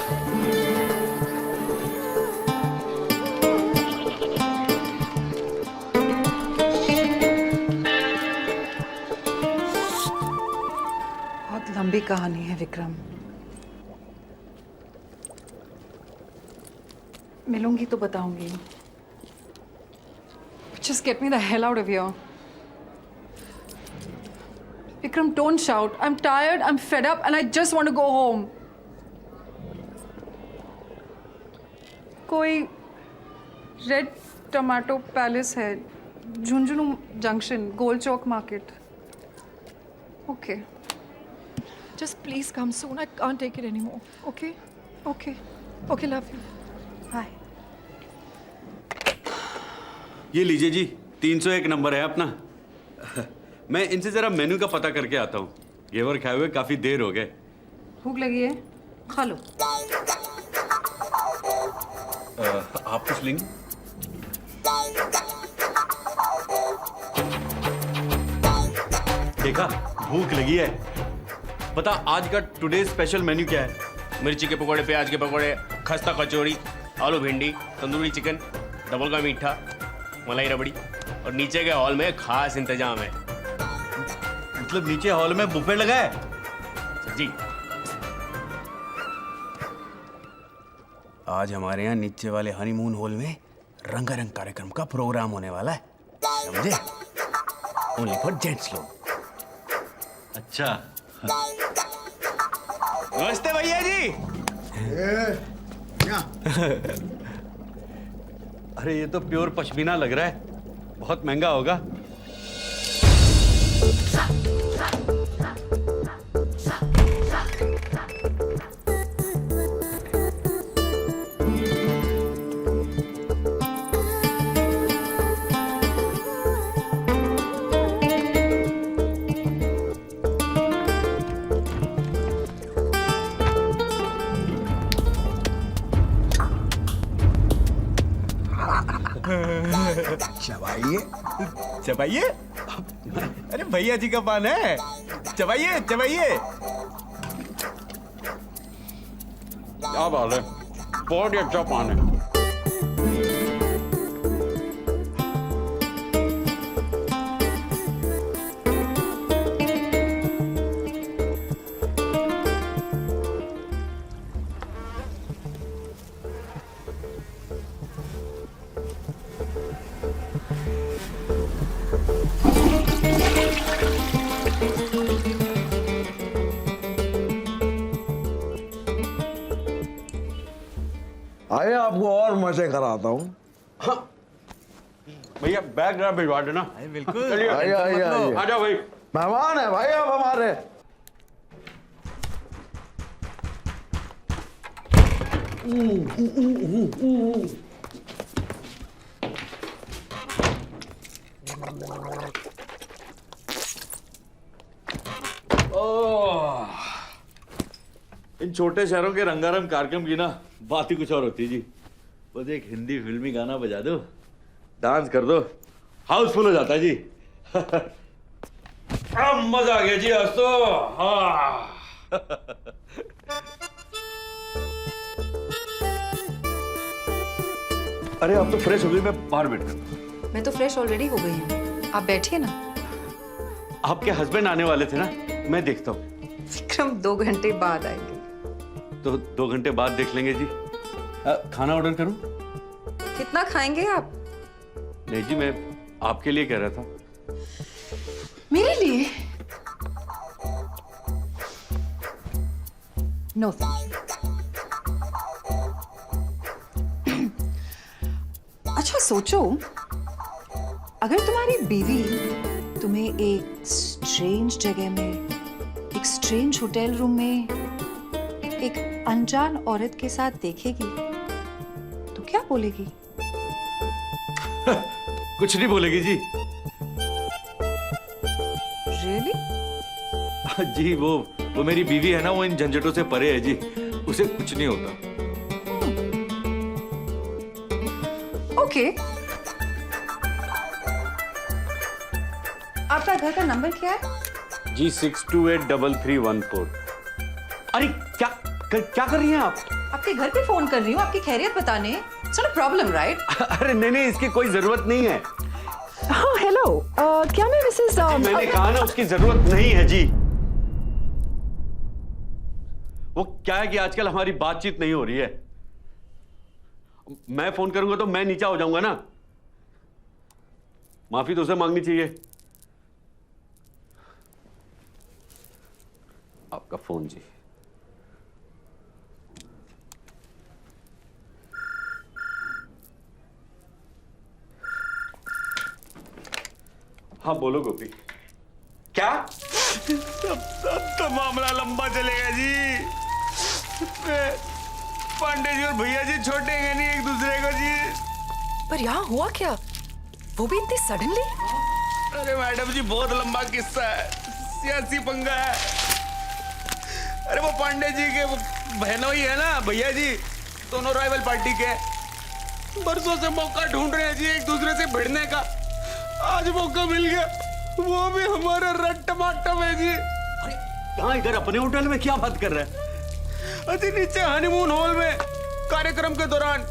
बहुत लंबी कहानी है विक्रम। मिलूंगी तो बताऊंगी। Just get me the hell out of here. Vikram, don't shout. I'm tired, I'm fed up, and I just want to go home. कोई रेड टमाटो पैलेस है, Jhunjhunu junction, goal Chowk market. Okay. Just please come soon. I can't take it anymore. Okay? Okay. Okay, love you. Bye. ये लीजिए जी, 301 नंबर है अपना। मैं इनसे जरा मेन्यू का पता करके आता हूँ। घेवर खाए हुए काफी देर हो गए। भूख लगी है? खा लो। आप कुछ लेंगे? देखा, भूख लगी है। पता आज का टुडे स्पेशल मेन्यू क्या है? मिर्ची के पकौड़े, प्याज के पकौड़े, खस्ता कचौड़ी, आलू भिंडी, तंदूरी चिकन, डबल का मीठा, मलाई रबड़ी और नीचे के हॉल में खास इंतजाम है। मतलब नीचे हॉल में बुफे लगा है जी। आज हमारे यहाँ नीचे वाले हनीमून हॉल में रंगारंग कार्यक्रम का प्रोग्राम होने वाला है, समझे? ओनली फॉर जेंट्स लोग। अच्छा। नमस्ते भैया जी। अरे ये तो प्योर पश्मीना लग रहा है, बहुत महंगा होगा। चबाइए चबाइए। अरे भैया जी का पान है, चबाइए चबाइए। क्या बात है, बहुत ही अच्छा पान है। आइए आपको और मजे कराता हूँ। भैया बैग जरा भिजवा देना। बिल्कुल। चलिए आइए आइए आइए। आ जाओ भाई। मेहमान है भाई आप हमारे। इन छोटे शहरों के रंगारंग कार्यक्रम की ना बात ही कुछ और होती है जी। बस एक हिंदी फिल्मी गाना बजा दो, डांस कर दो, हाउसफुल हो जाता है जी। अब मजा आ गया जी आज तो। हाँ। अरे आप तो फ्रेश हो गई, मैं बाहर बैठ गया। मैं तो फ्रेश ऑलरेडी हो गई हूँ, आप बैठिए ना। आपके हस्बैंड आने वाले थे ना, मैं देखता हूँ। विक्रम 2 घंटे बाद आएंगे। तो 2 घंटे बाद देख लेंगे जी। खाना ऑर्डर करूं? कितना खाएंगे आप? नहीं जी, मैं आपके लिए कह रहा था। मेरे लिए? नो अच्छा सोचो, अगर तुम्हारी बीवी तुम्हें एक स्ट्रेंज जगह में, एक स्ट्रेंज होटल रूम में एक अनजान औरत के साथ देखेगी तो क्या बोलेगी? कुछ नहीं बोलेगी जी। Really? जी वो मेरी बीवी है ना, वो इन झंझटों से परे है जी, उसे कुछ नहीं होता। ओके। आपका घर का नंबर क्या है? जी 62833314। अरे क्या कर रही हैं आप? आपके घर पे फोन कर रही हूँ आपकी खैरियत बताने। It's not a problem, right? अरे नहीं, इसकी कोई जरूरत नहीं है। हाँ हेलो, क्या मैं मिसेस मैंने कहा ना उसकी जरूरत नहीं है जी। वो क्या है कि आजकल हमारी बातचीत नहीं हो रही है। मैं फोन करूंगा तो मैं नीचा हो जाऊंगा ना, माफी तो उसे मांगनी चाहिए। आपका फोन जी। हाँ बोलो गोपी। क्या? अब तो मामला लंबा चलेगा जी। पांडे जी और भैया जी छोड़ेंगे नहीं एक दूसरे को जी। पर यहाँ हुआ क्या? वो भी इतनी सडनली? अरे मैडम जी बहुत लंबा किस्सा है, सियासी पंगा है। अरे वो पांडे जी के बहनों ही है ना भैया जी, दोनों राइवल पार्टी के, बरसों से मौका ढूंढ रहे हैं जी एक दूसरे से भिड़ने का। आज मौका मिल गया, वो भी हमारे रट्टा में जी। कहाँ इधर अपने होटल में क्या बात कर रहा है? अजी नीचे हनीमून हॉल में कार्यक्रम के दौरान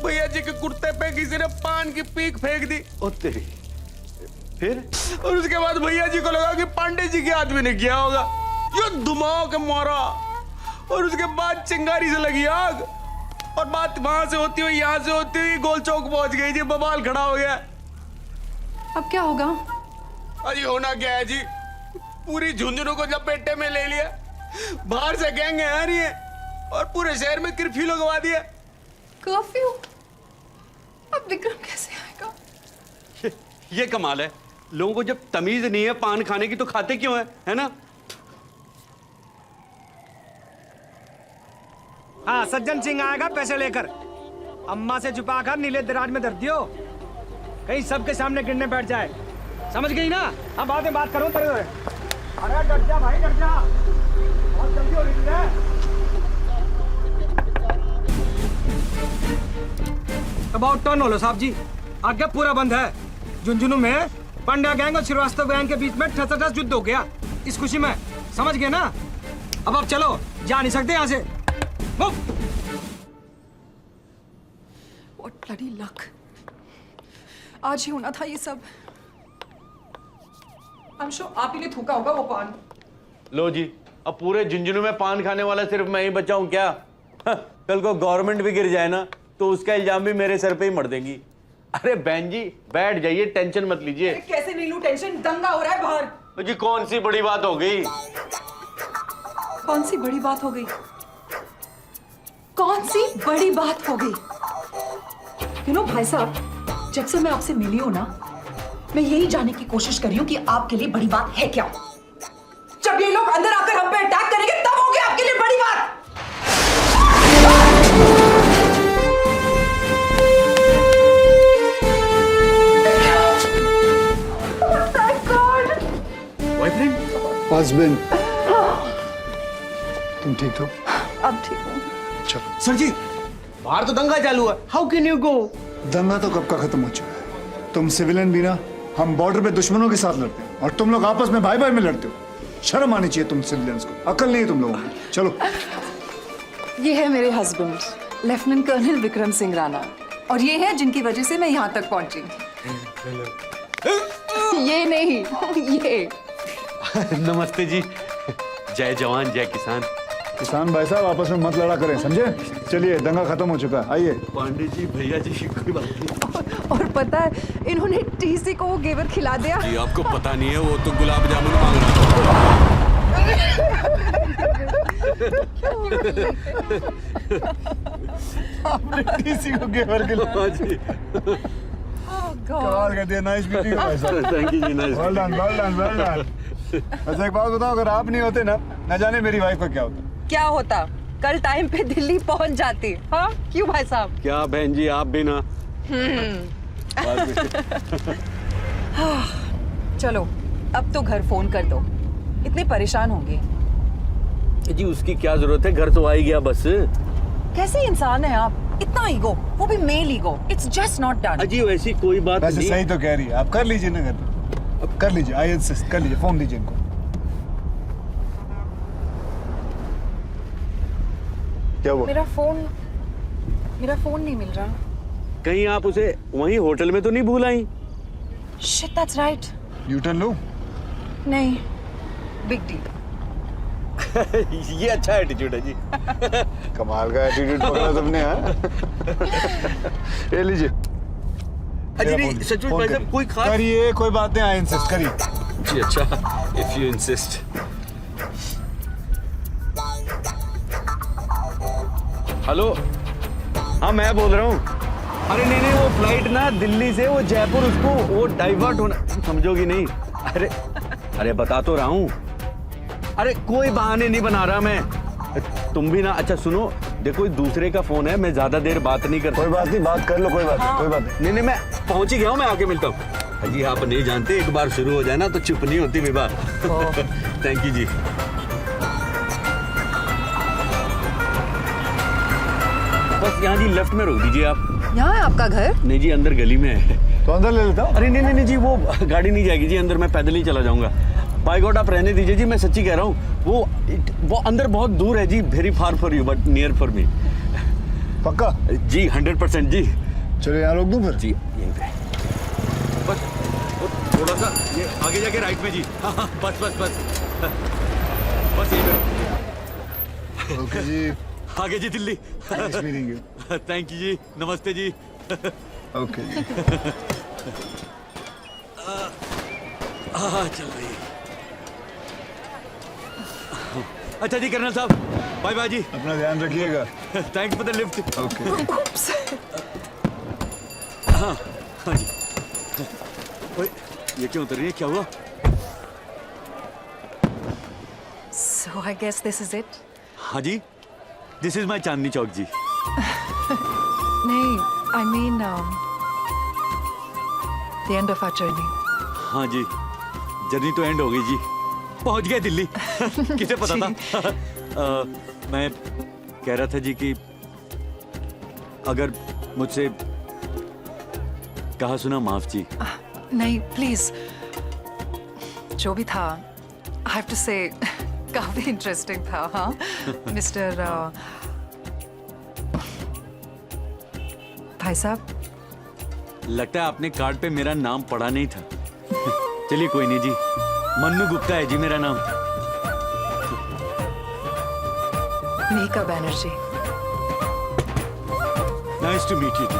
भैया जी के कुर्ते पे किसी ने पान की पीक फेंक दी। ओ तेरी, फिर? और उसके बाद भैया जी को लगा कि पांडे जी के आदमी ने किया होगा, यो धुमाव के मारा, और उसके बाद चिंगारी से लगी आग, और बात वहां से होती हुई यहाँ से होती हुई गोल चौक पहुंच गई जी, बवाल खड़ा हो गया। अब क्या होगा? अजी होना क्या है जी, पूरी झुंझुनू को लपेटे में ले लिया, बाहर से गैंग आ रही है और पूरे शहर में कर्फ्यू लगवा दिया। कर्फ्यू? अब विक्रम कैसे आएगा? ये कमाल है, लोगों को जब तमीज नहीं है पान खाने की तो खाते क्यों है ना? हाँ, सज्जन सिंह आएगा पैसे लेकर, अम्मा से छुपाकर नीले दराज में धर दियो, कहीं सबके सामने गिरने बैठ जाए, समझ गई ना? अब बाद में बात करो तेरे। अरे डर जा भाई, डर जा, बहुत जल्दी हो रही है। अबाउट टर्न होलो साहब जी, आगे पूरा बंद है। झुंझुनू में पंड्या गैंग और श्रीवास्तव गैंग के बीच में ठसाठस युद्ध हो गया, इस खुशी में, समझ गए ना? अब चलो, जा नहीं सकते यहाँ से। What bloody luck! आज ही होना था ये सब। I'm sure आप ही ने थूका होगा वो पान। लो जी, अब पूरे झुंझुनू में पान खाने वाला सिर्फ मैं ही बचा हूं क्या? कल को गवर्नमेंट भी गिर जाए ना तो उसका इल्जाम भी मेरे सर पे ही मर देंगी। अरे बहन जी बैठ जाइए, टेंशन मत लीजिए। कैसे नहीं लूं टेंशन, दंगा हो रहा है बाहर। तो जी कौन सी बड़ी बात हो गई? कौन सी बड़ी बात हो गई? कौन सी बड़ी बात हो गई? You know, भाई साहब, जब से मैं आपसे मिली हूं ना, मैं यही जानने की कोशिश कर रही हूं कि आपके लिए बड़ी बात है क्या? जब ये लोग अंदर आकर हम पे अटैक करेंगे तब होगी आपके लिए बड़ी बात। बॉयफ्रेंड? हस्बैंड। तुम ठीक हो? अब ठीक हूँ। चलो। सर जी, बाहर तो दंगा चालू है, हाउ कैन यू गो? दंगा तो कब का खत्म हो चुका है। तुम सिविलियन भी ना, हम बॉर्डर पे दुश्मनों के साथ लड़ते हैं और तुम लोग आपस में भाई भाई में लड़ते हो। शर्म आनी चाहिए तुम सिविलियंस को, अकल नहीं है तुम लोगों में। चलो। ये है मेरे husband, lieutenant colonel Vikram Singh Rana, और ये है जिनकी वजह से मैं यहाँ तक पहुंची। ये नहीं, ये। नमस्ते जी, जय जवान जय किसान। किसान भाई साहब आपस में मत लड़ा करें, समझे? चलिए, दंगा खत्म हो चुका है, आइए। पांडे जी, भैया जी, कोई बात नहीं। और पता है, इन्होंने टीसी को वो घेवर खिला दिया। जी आपको पता नहीं है, वो तो गुलाब जामुन मांग रहा आपने टीसी को घेवर खिलाया जी। कमाल कर दिया, नाइस मीटिंग भाई साहब। थैंक यू जी, nice. Well done, well done, well done. अच्छा एक बात बताओ, अगर आप नहीं होते ना, न जाने मेरी वाइफ का क्या होता। क्या होता? कल टाइम पे दिल्ली पहुंच जाती। हाँ क्यों भाई साहब? क्या बहन जी, आप भी ना। चलो अब तो घर फोन कर दो, इतने परेशान होंगे। जी उसकी क्या जरूरत है, घर तो आ ही गया बस। कैसे इंसान है आप, इतना ईगो, वो भी male ego, it's just not done. अजी वैसी कोई बात वैसे नहीं। सही तो कह रही है, आप कर लीजिए ना, अब कर लीजिए, आई इंसिस्ट, कर लीजिए, फोन दीजिए इनको। क्या हुआ? मेरा फोन नहीं मिल रहा। कहीं आप उसे वहीं होटल में तो नहीं भूल आई? Shit, that's right. U turn लो। नहीं, बिग डील। ये अच्छा एटीट्यूड है जी। कमाल का एटीट्यूड पकड़ा तुमने। ये लीजिए। अजी नहीं, सच में भाई साहब कोई खास करिए, कोई बात नहीं, आई इंसिस्ट, करिए जी। अच्छा, इफ यू इंसिस्ट। हेलो, हाँ मैं बोल रहा हूँ। अरे नहीं, वो फ्लाइट ना दिल्ली से वो जयपुर, उसको वो डाइवर्ट होना, समझोगी नहीं। अरे बता तो रहा हूँ। अरे कोई बहाने नहीं बना रहा मैं, तुम भी ना। अच्छा सुनो, देखो दूसरे का फोन है, मैं ज्यादा देर बात नहीं करता। कोई बात नहीं, बात कर लो, कोई बात नहीं, कोई बात नहीं। नहीं, मैं पहुंच ही गया हूँ, मैं आके मिलता हूँ। जी आप नहीं जानते, एक बार शुरू हो जाए ना तो चुप नहीं होती विवाह। थैंक यू जी। बस यहाँ जी लेफ्ट में रोक दीजिए आप। यहाँ है आपका घर? नहीं जी, अंदर गली में है। तो अंदर ले लेता हूँ। अरे नहीं जी, वो गाड़ी नहीं जाएगी जी अंदर, मैं पैदल ही चला जाऊंगा। बाय गॉड आप रहने दीजिए जी, मैं सच्ची कह रहा हूँ। वो अंदर बहुत दूर है जी, very far for you but near for me. पक्का? जी 100% जी। चलो यहाँ रोक दूँ फिर? जी यहीं पे। बस थोड़ा सा ये आगे जाके राइट में जी। हाँ हाँ बस बस बस बस यहीं पे। ओके जी। आगे जी Delhi. Nice meeting you. Thank you जी, नमस्ते जी। ओके जी। चल रही है। अच्छा जी कर्नल साहब, बाय बाय जी। अपना ध्यान रखिएगा। Thanks for the lift. Okay. हाँ हाँ जी। ओए, ये क्यों उतर रही है, क्या हुआ? So I guess this is it? हाँ जी, this is my Chandni Chowk जी। नहीं, I mean the end of our journey. हाँ जी, जर्नी तो एंड हो गई जी, पहुंच गए दिल्ली। किसे पता था? मैं कह रहा था जी कि अगर मुझसे कहा सुना माफ जी। नहीं, प्लीज। जो भी था, I have to say, काफी इंटरेस्टिंग था, हाँ, मिस्टर भाई साहब। लगता है आपने कार्ड पे मेरा नाम पढ़ा नहीं था। चलिए कोई नहीं जी, मन्नू गुप्ता है जी मेरा नाम। Mika Banerjee. Nice to meet you जी,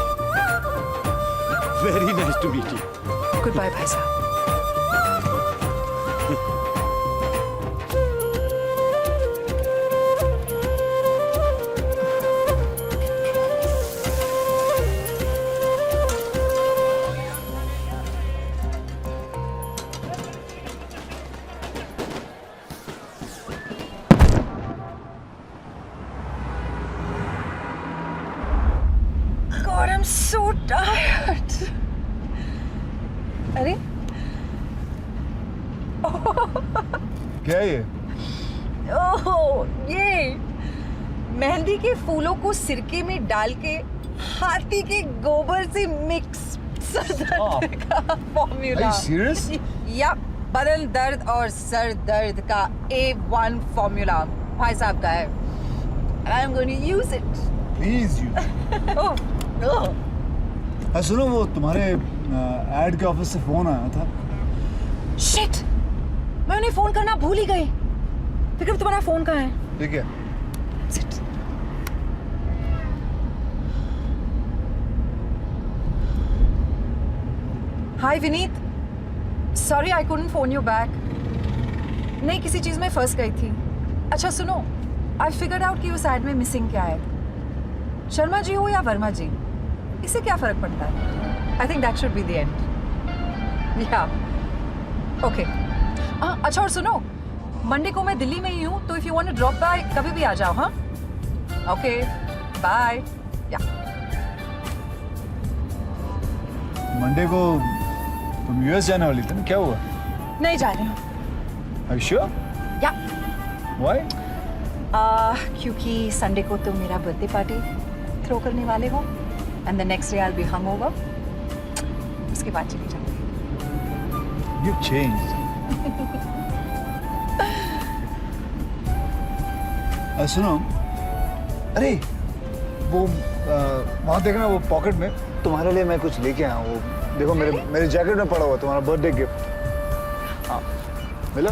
very nice to meet you. Good bye भाई साहब। God, I'm so tired. अरे क्या है ये? ओह, ये मेहंदी के फूलों को सिरके में डाल के हाथी के गोबर से मिक्स का फॉर्मूला। Are you serious? या बदन दर्द और सर दर्द का A1 फॉर्मूला भाई साहब का है। I am going to use it. Please you. हाँ सुनो, वो तुम्हारे एड के ऑफिस से फोन आया था। शिट, मैं उन्हें फोन करना भूल ही गई। विक्रम, तुम्हारा फोन कहाँ है? ठीक है। Hi Vineet, sorry I couldn't phone you back. नहीं, किसी चीज में फंस गई थी। अच्छा सुनो, आई फिगर्ड आउट कि उस एड में मिसिंग क्या है। शर्मा जी हो या वर्मा जी, इससे क्या फर्क पड़ता है? I think that should be the end. या ओके। अच्छा और सुनो, मंडे को मैं दिल्ली में ही हूँ, तो if you want to drop by कभी भी आ जाओ। हाँ ओके, बाय। या मंडे को तुम यूएस जाने वाली थी ना, क्या हुआ? नहीं जा रही हूँ। Are you sure? या Why? क्योंकि संडे को तुम मेरा बर्थडे पार्टी थ्रो करने वाले हो, and the next day I will be hangover. उसके बाद चली जाऊंगी। You've changed. सुनो, अरे वो वहाँ देखना, वो पॉकेट में तुम्हारे लिए मैं कुछ लेके आया हूँ। वो देखो मेरे जैकेट में पड़ा हुआ तुम्हारा बर्थडे गिफ्ट। हाँ मिला?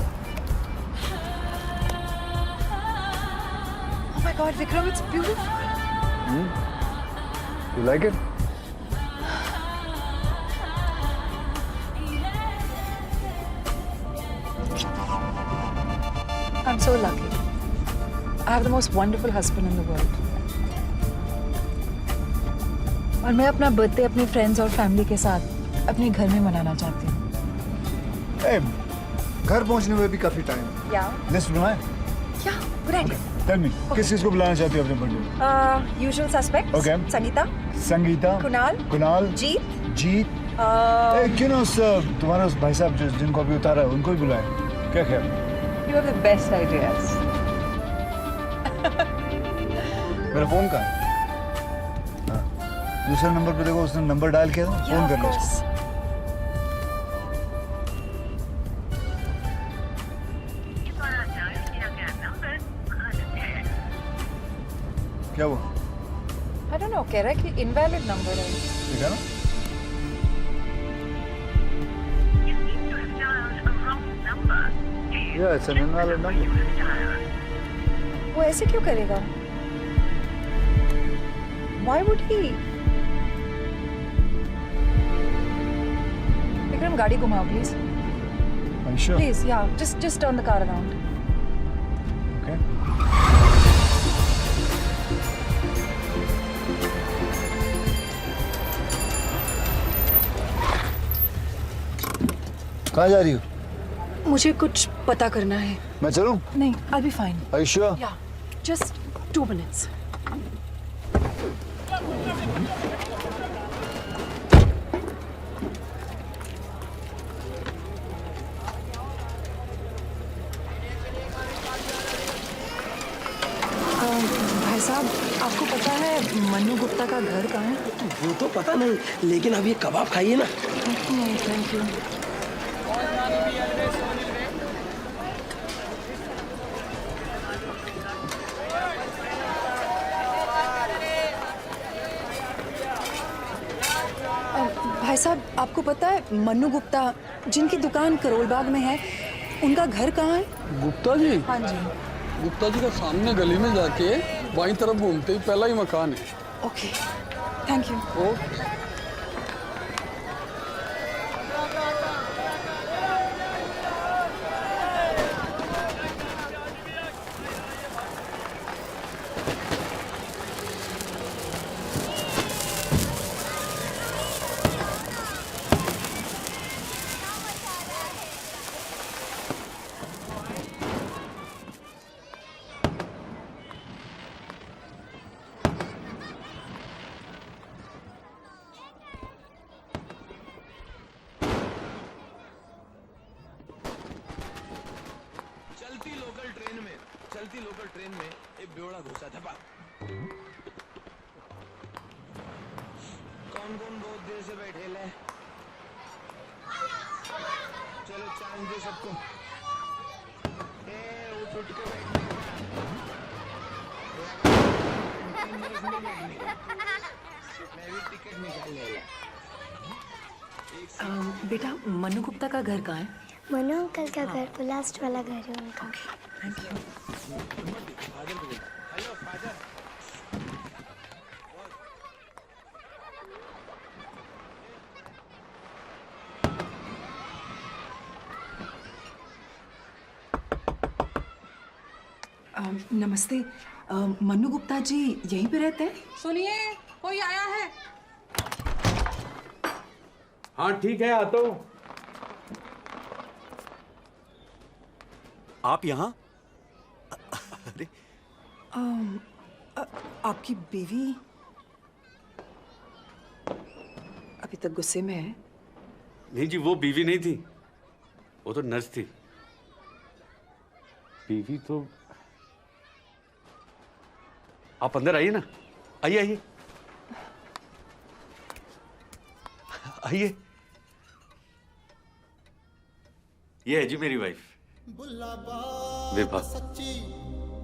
Oh my God, Vikram, it's beautiful. You like it? I'm so lucky. I have the most wonderful husband in the world. और मैं अपना बर्थडे अपने फ्रेंड्स और फैमिली के साथ अपने घर में मनाना चाहती हूँ। घर पहुँचने में भी काफी टाइम। या लिस्ट बनाए? या गुड आइडिया। Tell me, किस चीज को बुलाना चाहती हो अपने birthday? Usual suspects. Okay. Sangeeta, Kunal, Jeet. क्यों ना उस तुम्हारे उस भाई साहब जिनको अभी उतारा है उनको भी बुलाए, क्या ख्याल? You have the best ideas. मेरा फोन कहाँ है? हाँ, दूसरे नंबर पे देखो, उसने नंबर डायल किया था, फोन करना उसको। क्या हुआ? I don't know, कह रहा है कि invalid number है। ठीक है ना? Yeah, it's an invalid number. वो ऐसे क्यों करेगा? Why would he? विक्रम गाड़ी घुमाओ please. Are you sure? Please, yeah. Just turn the car around. Okay. कहाँ जा रही हो? मुझे कुछ पता करना है. मैं चलूं? नहीं, I'll be fine. Are you sure? Yeah. Just 2 minutes. भाई साहब, आपको पता है मनु गुप्ता का घर कहाँ है? वो तो पता नहीं, लेकिन अब ये कबाब खाइए ना. नहीं, थैंक यू. भाई साहब, आपको पता है मनु गुप्ता जिनकी दुकान करोल बाग में है, उनका घर कहाँ है? गुप्ता जी? हाँ जी. गुप्ता जी का सामने गली में जाके बाईं तरफ घूमते ही पहला ही मकान है. Okay, thank you. ओके. चलती लोकल ट्रेन में एक बेवड़ा घुसा था. कौन कौन बहुत देर से बैठे ले? चलो चांस दे सबको. उठ उठ के बैठने मैं भी टिकट निकाल लेगा. बेटा, मनु गुप्ता का घर कहाँ है? मनु अंकल का घर तो लास्ट वाला घर है उनका. Thank you. Hello father. नमस्ते. मनु गुप्ता जी यहीं पे रहते हैं? सुनिए, कोई आया है? हाँ ठीक है, आता हूँ. आप यहाँ? अरे आपकी बीवी अभी तक गुस्से में है? नहीं जी, वो बीवी नहीं थी, वो तो नर्स थी. बीवी तो आप अंदर आइए ना. आइए आइए आइए. ये है जी मेरी वाइफ विभा.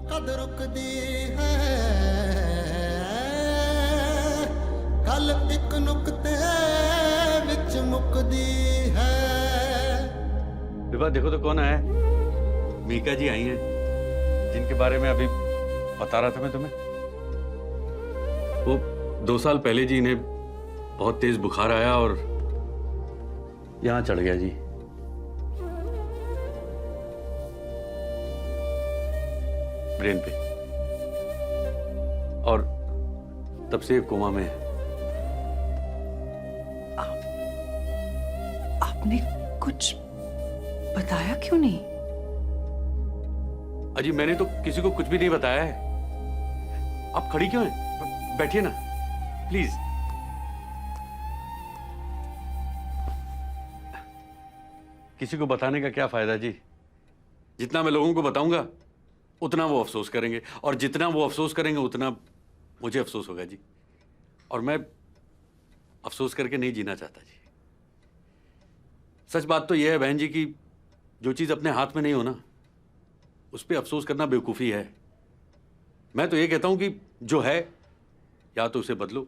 कद रुकदी है कल एक नुक्ते विच मुकदी है. विभा देखो तो कौन आया है. मीका जी आई हैं, जिनके बारे में अभी बता रहा था मैं तुम्हें. वो 2 साल पहले जी इन्हें बहुत तेज बुखार आया और यहाँ चढ़ गया जी. ब्रेन पे. और तब से कोमा में है. आपने कुछ बताया क्यों नहीं? अजी मैंने तो किसी को कुछ भी नहीं बताया है. आप खड़ी क्यों हैं? बैठिए ना प्लीज. किसी को बताने का क्या फायदा जी. जितना मैं लोगों को बताऊंगा उतना वो अफसोस करेंगे, और जितना वो अफसोस करेंगे उतना मुझे अफसोस होगा जी. और मैं अफसोस करके नहीं जीना चाहता जी. सच बात तो यह है बहन जी कि जो चीज़ अपने हाथ में नहीं हो ना, उस पर अफसोस करना बेवकूफ़ी है. मैं तो ये कहता हूं कि जो है या तो उसे बदलो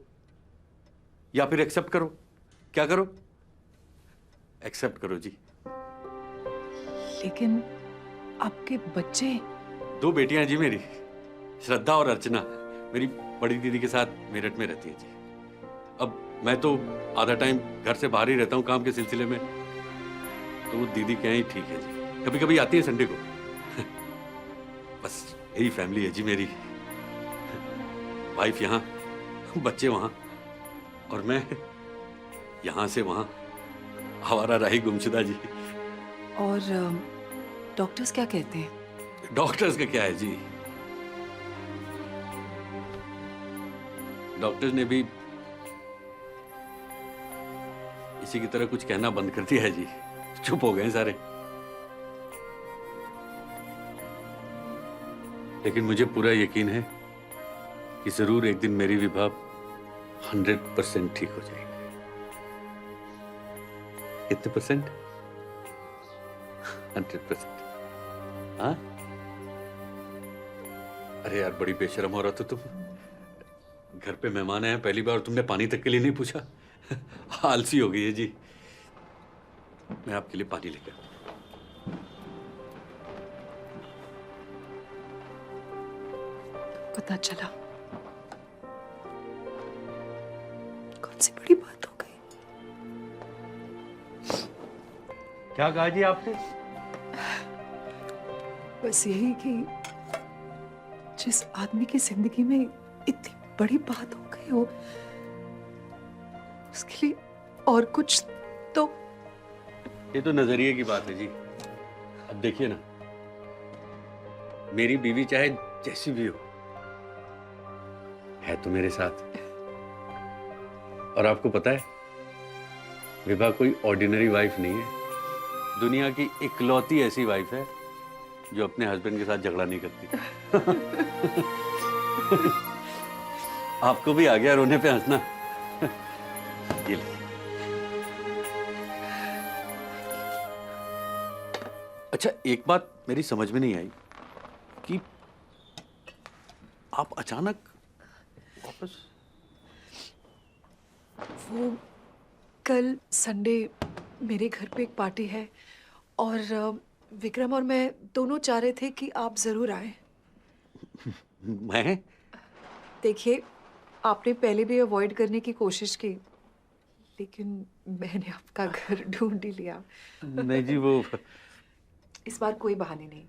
या फिर एक्सेप्ट करो. क्या करो? एक्सेप्ट करो जी. लेकिन आपके बच्चे? 2 बेटियां हैं जी मेरी, श्रद्धा और अर्चना। मेरी बड़ी दीदी के साथ मेरठ में रहती है जी। अब मैं तो आधा टाइम घर से बाहर ही रहता हूँ काम के सिलसिले में, तो वो दीदी के यहाँ ही ठीक है जी। कभी कभी आती है संडे को। बस यही फैमिली है जी मेरी। वाइफ यहाँ, बच्चे वहाँ, और मैं यहाँ से वहाँ आवारा राही गुमशुदा जी। और डॉक्टर्स क्या कहते हैं? डॉक्टर्स का क्या है जी, डॉक्टर्स ने भी इसी की तरह कुछ कहना बंद कर दिया है जी। चुप हो गए सारे। लेकिन मुझे पूरा यकीन है कि जरूर एक दिन मेरी विभा 100% ठीक हो जाएगी। कितने परसेंट? 100%। हाँ? अरे यार, बड़ी बेशरम हो रहा था तुम। घर पे मेहमान आए, पहली बार तुमने पानी तक के लिए नहीं पूछा। आलसी हो गई है जी। मैं आपके लिए पानी लेकर। पता चला कौन सी बड़ी बात हो गई। क्या कहा जी आपने? बस यही कि जिस आदमी की जिंदगी में इतनी बड़ी बात हो गई हो, उसके लिए और कुछ तो। ये तो नजरिए की बात है जी। अब देखिए ना, मेरी बीवी चाहे जैसी भी हो, है तो मेरे साथ। और आपको पता है, विभा कोई ऑर्डिनरी वाइफ नहीं है। दुनिया की इकलौती ऐसी वाइफ है जो अपने हस्बैंड के साथ झगड़ा नहीं करती। आपको भी आ गया रोने पे हंसना। ये लीजिए। अच्छा, एक बात मेरी समझ में नहीं आई कि आप अचानक वापस। वो कल संडे मेरे घर पे एक पार्टी है और विक्रम और मैं दोनों चाह रहे थे कि आप जरूर आए। मैं? देखिए, आपने पहले भी अवॉइड करने की कोशिश की, लेकिन मैंने आपका घर ढूंढ ही लिया। नहीं जी, वो इस बार कोई बहाने नहीं,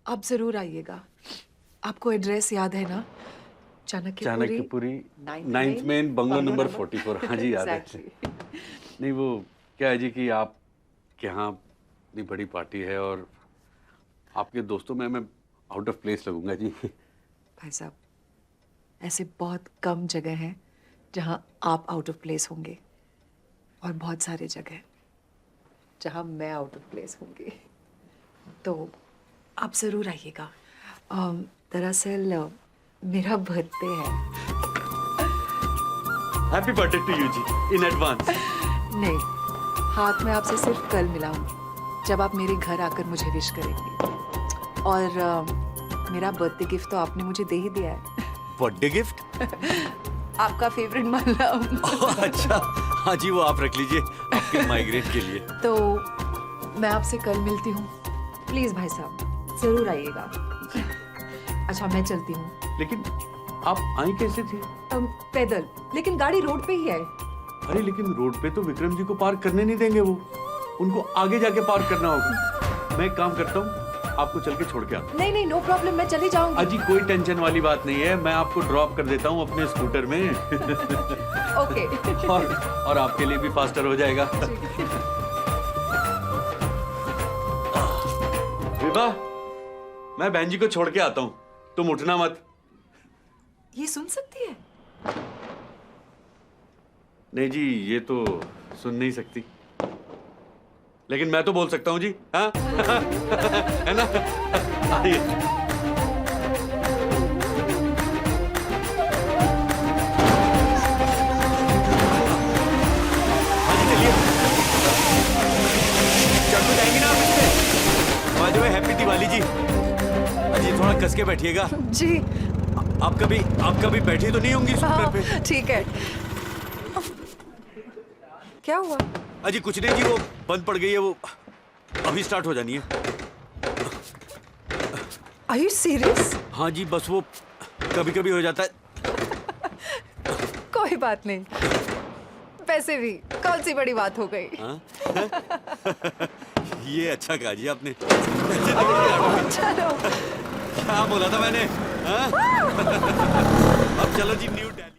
आप जरूर आइएगा। आपको एड्रेस याद है ना? Chanakyapuri 9th main bungalow number 44। हाँ जी, याद है। नहीं, वो क्या है जी कि आप के यहाँ इतनी बड़ी पार्टी है और आपके दोस्तों में मैं आउट ऑफ प्लेस लगूंगा जी। भाई साहब, ऐसे बहुत कम जगह हैं जहाँ आप आउट ऑफ प्लेस होंगे, और बहुत सारे जगह जहाँ मैं आउट ऑफ प्लेस होंगी। तो आप ज़रूर आइएगा। दरअसल मेरा बर्थडे है। हैप्पी बर्थडे टू यू जी इन एडवांस। नहीं, हाथ में आपसे सिर्फ कल मिला हूँ, जब आप मेरे घर आकर मुझे विश करेंगे। और मेरा बर्थडे गिफ्ट तो आपने मुझे दे ही दिया है। Birthday gift? आपका फेवरेट मलम। अच्छा, हाँ जी, वो आप रख लीजिए आपके माइग्रेन के लिए। तो मैं आपसे कल मिलती हूँ। प्लीज भाई साहब, जरूर आइएगा। अच्छा, मैं चलती हूँ। लेकिन आप आई कैसे थी? पैदल, लेकिन गाड़ी रोड पे ही है। अरे लेकिन रोड पे तो विक्रम जी को पार्क करने नहीं देंगे, वो उनको आगे जाके पार्क करना होगा। मैं एक काम करता हूँ, आपको चल के छोड़ के आता हूँ। नहीं, नो प्रॉब्लम, मैं चली जाऊंगी। अजी, कोई टेंशन वाली बात नहीं है, मैं आपको ड्रॉप कर देता हूँ अपने स्कूटर में। ओके। और आपके लिए भी फास्टर हो जाएगा। विभा, मैं बहन जी को छोड़ के आता हूँ, तुम उठना मत। ये सुन सकती है? नहीं जी, ये तो सुन नहीं सकती, लेकिन मैं तो बोल सकता हूँ जी। हाँ? है ना? आइए। हाँ जी, चलिए। चढ़ तो जाएंगी ना आप इस पे? By the way, happy Diwali जी। अजी, थोड़ा कस के बैठिएगा जी। आप कभी बैठी तो नहीं होंगी स्कूटर पे? ठीक है। क्या हुआ? अजी कुछ नहीं जी, वो बंद पड़ गई है, वो अभी स्टार्ट हो जानी है। Are you serious? हाँ जी, बस वो कभी कभी हो जाता है। कोई बात नहीं, वैसे भी कौन सी बड़ी बात हो गई। हाँ? ये अच्छा कहा जी आपने। चलो। क्या बोला था मैंने? हाँ? अब चलो जी न्यू दिल्ली।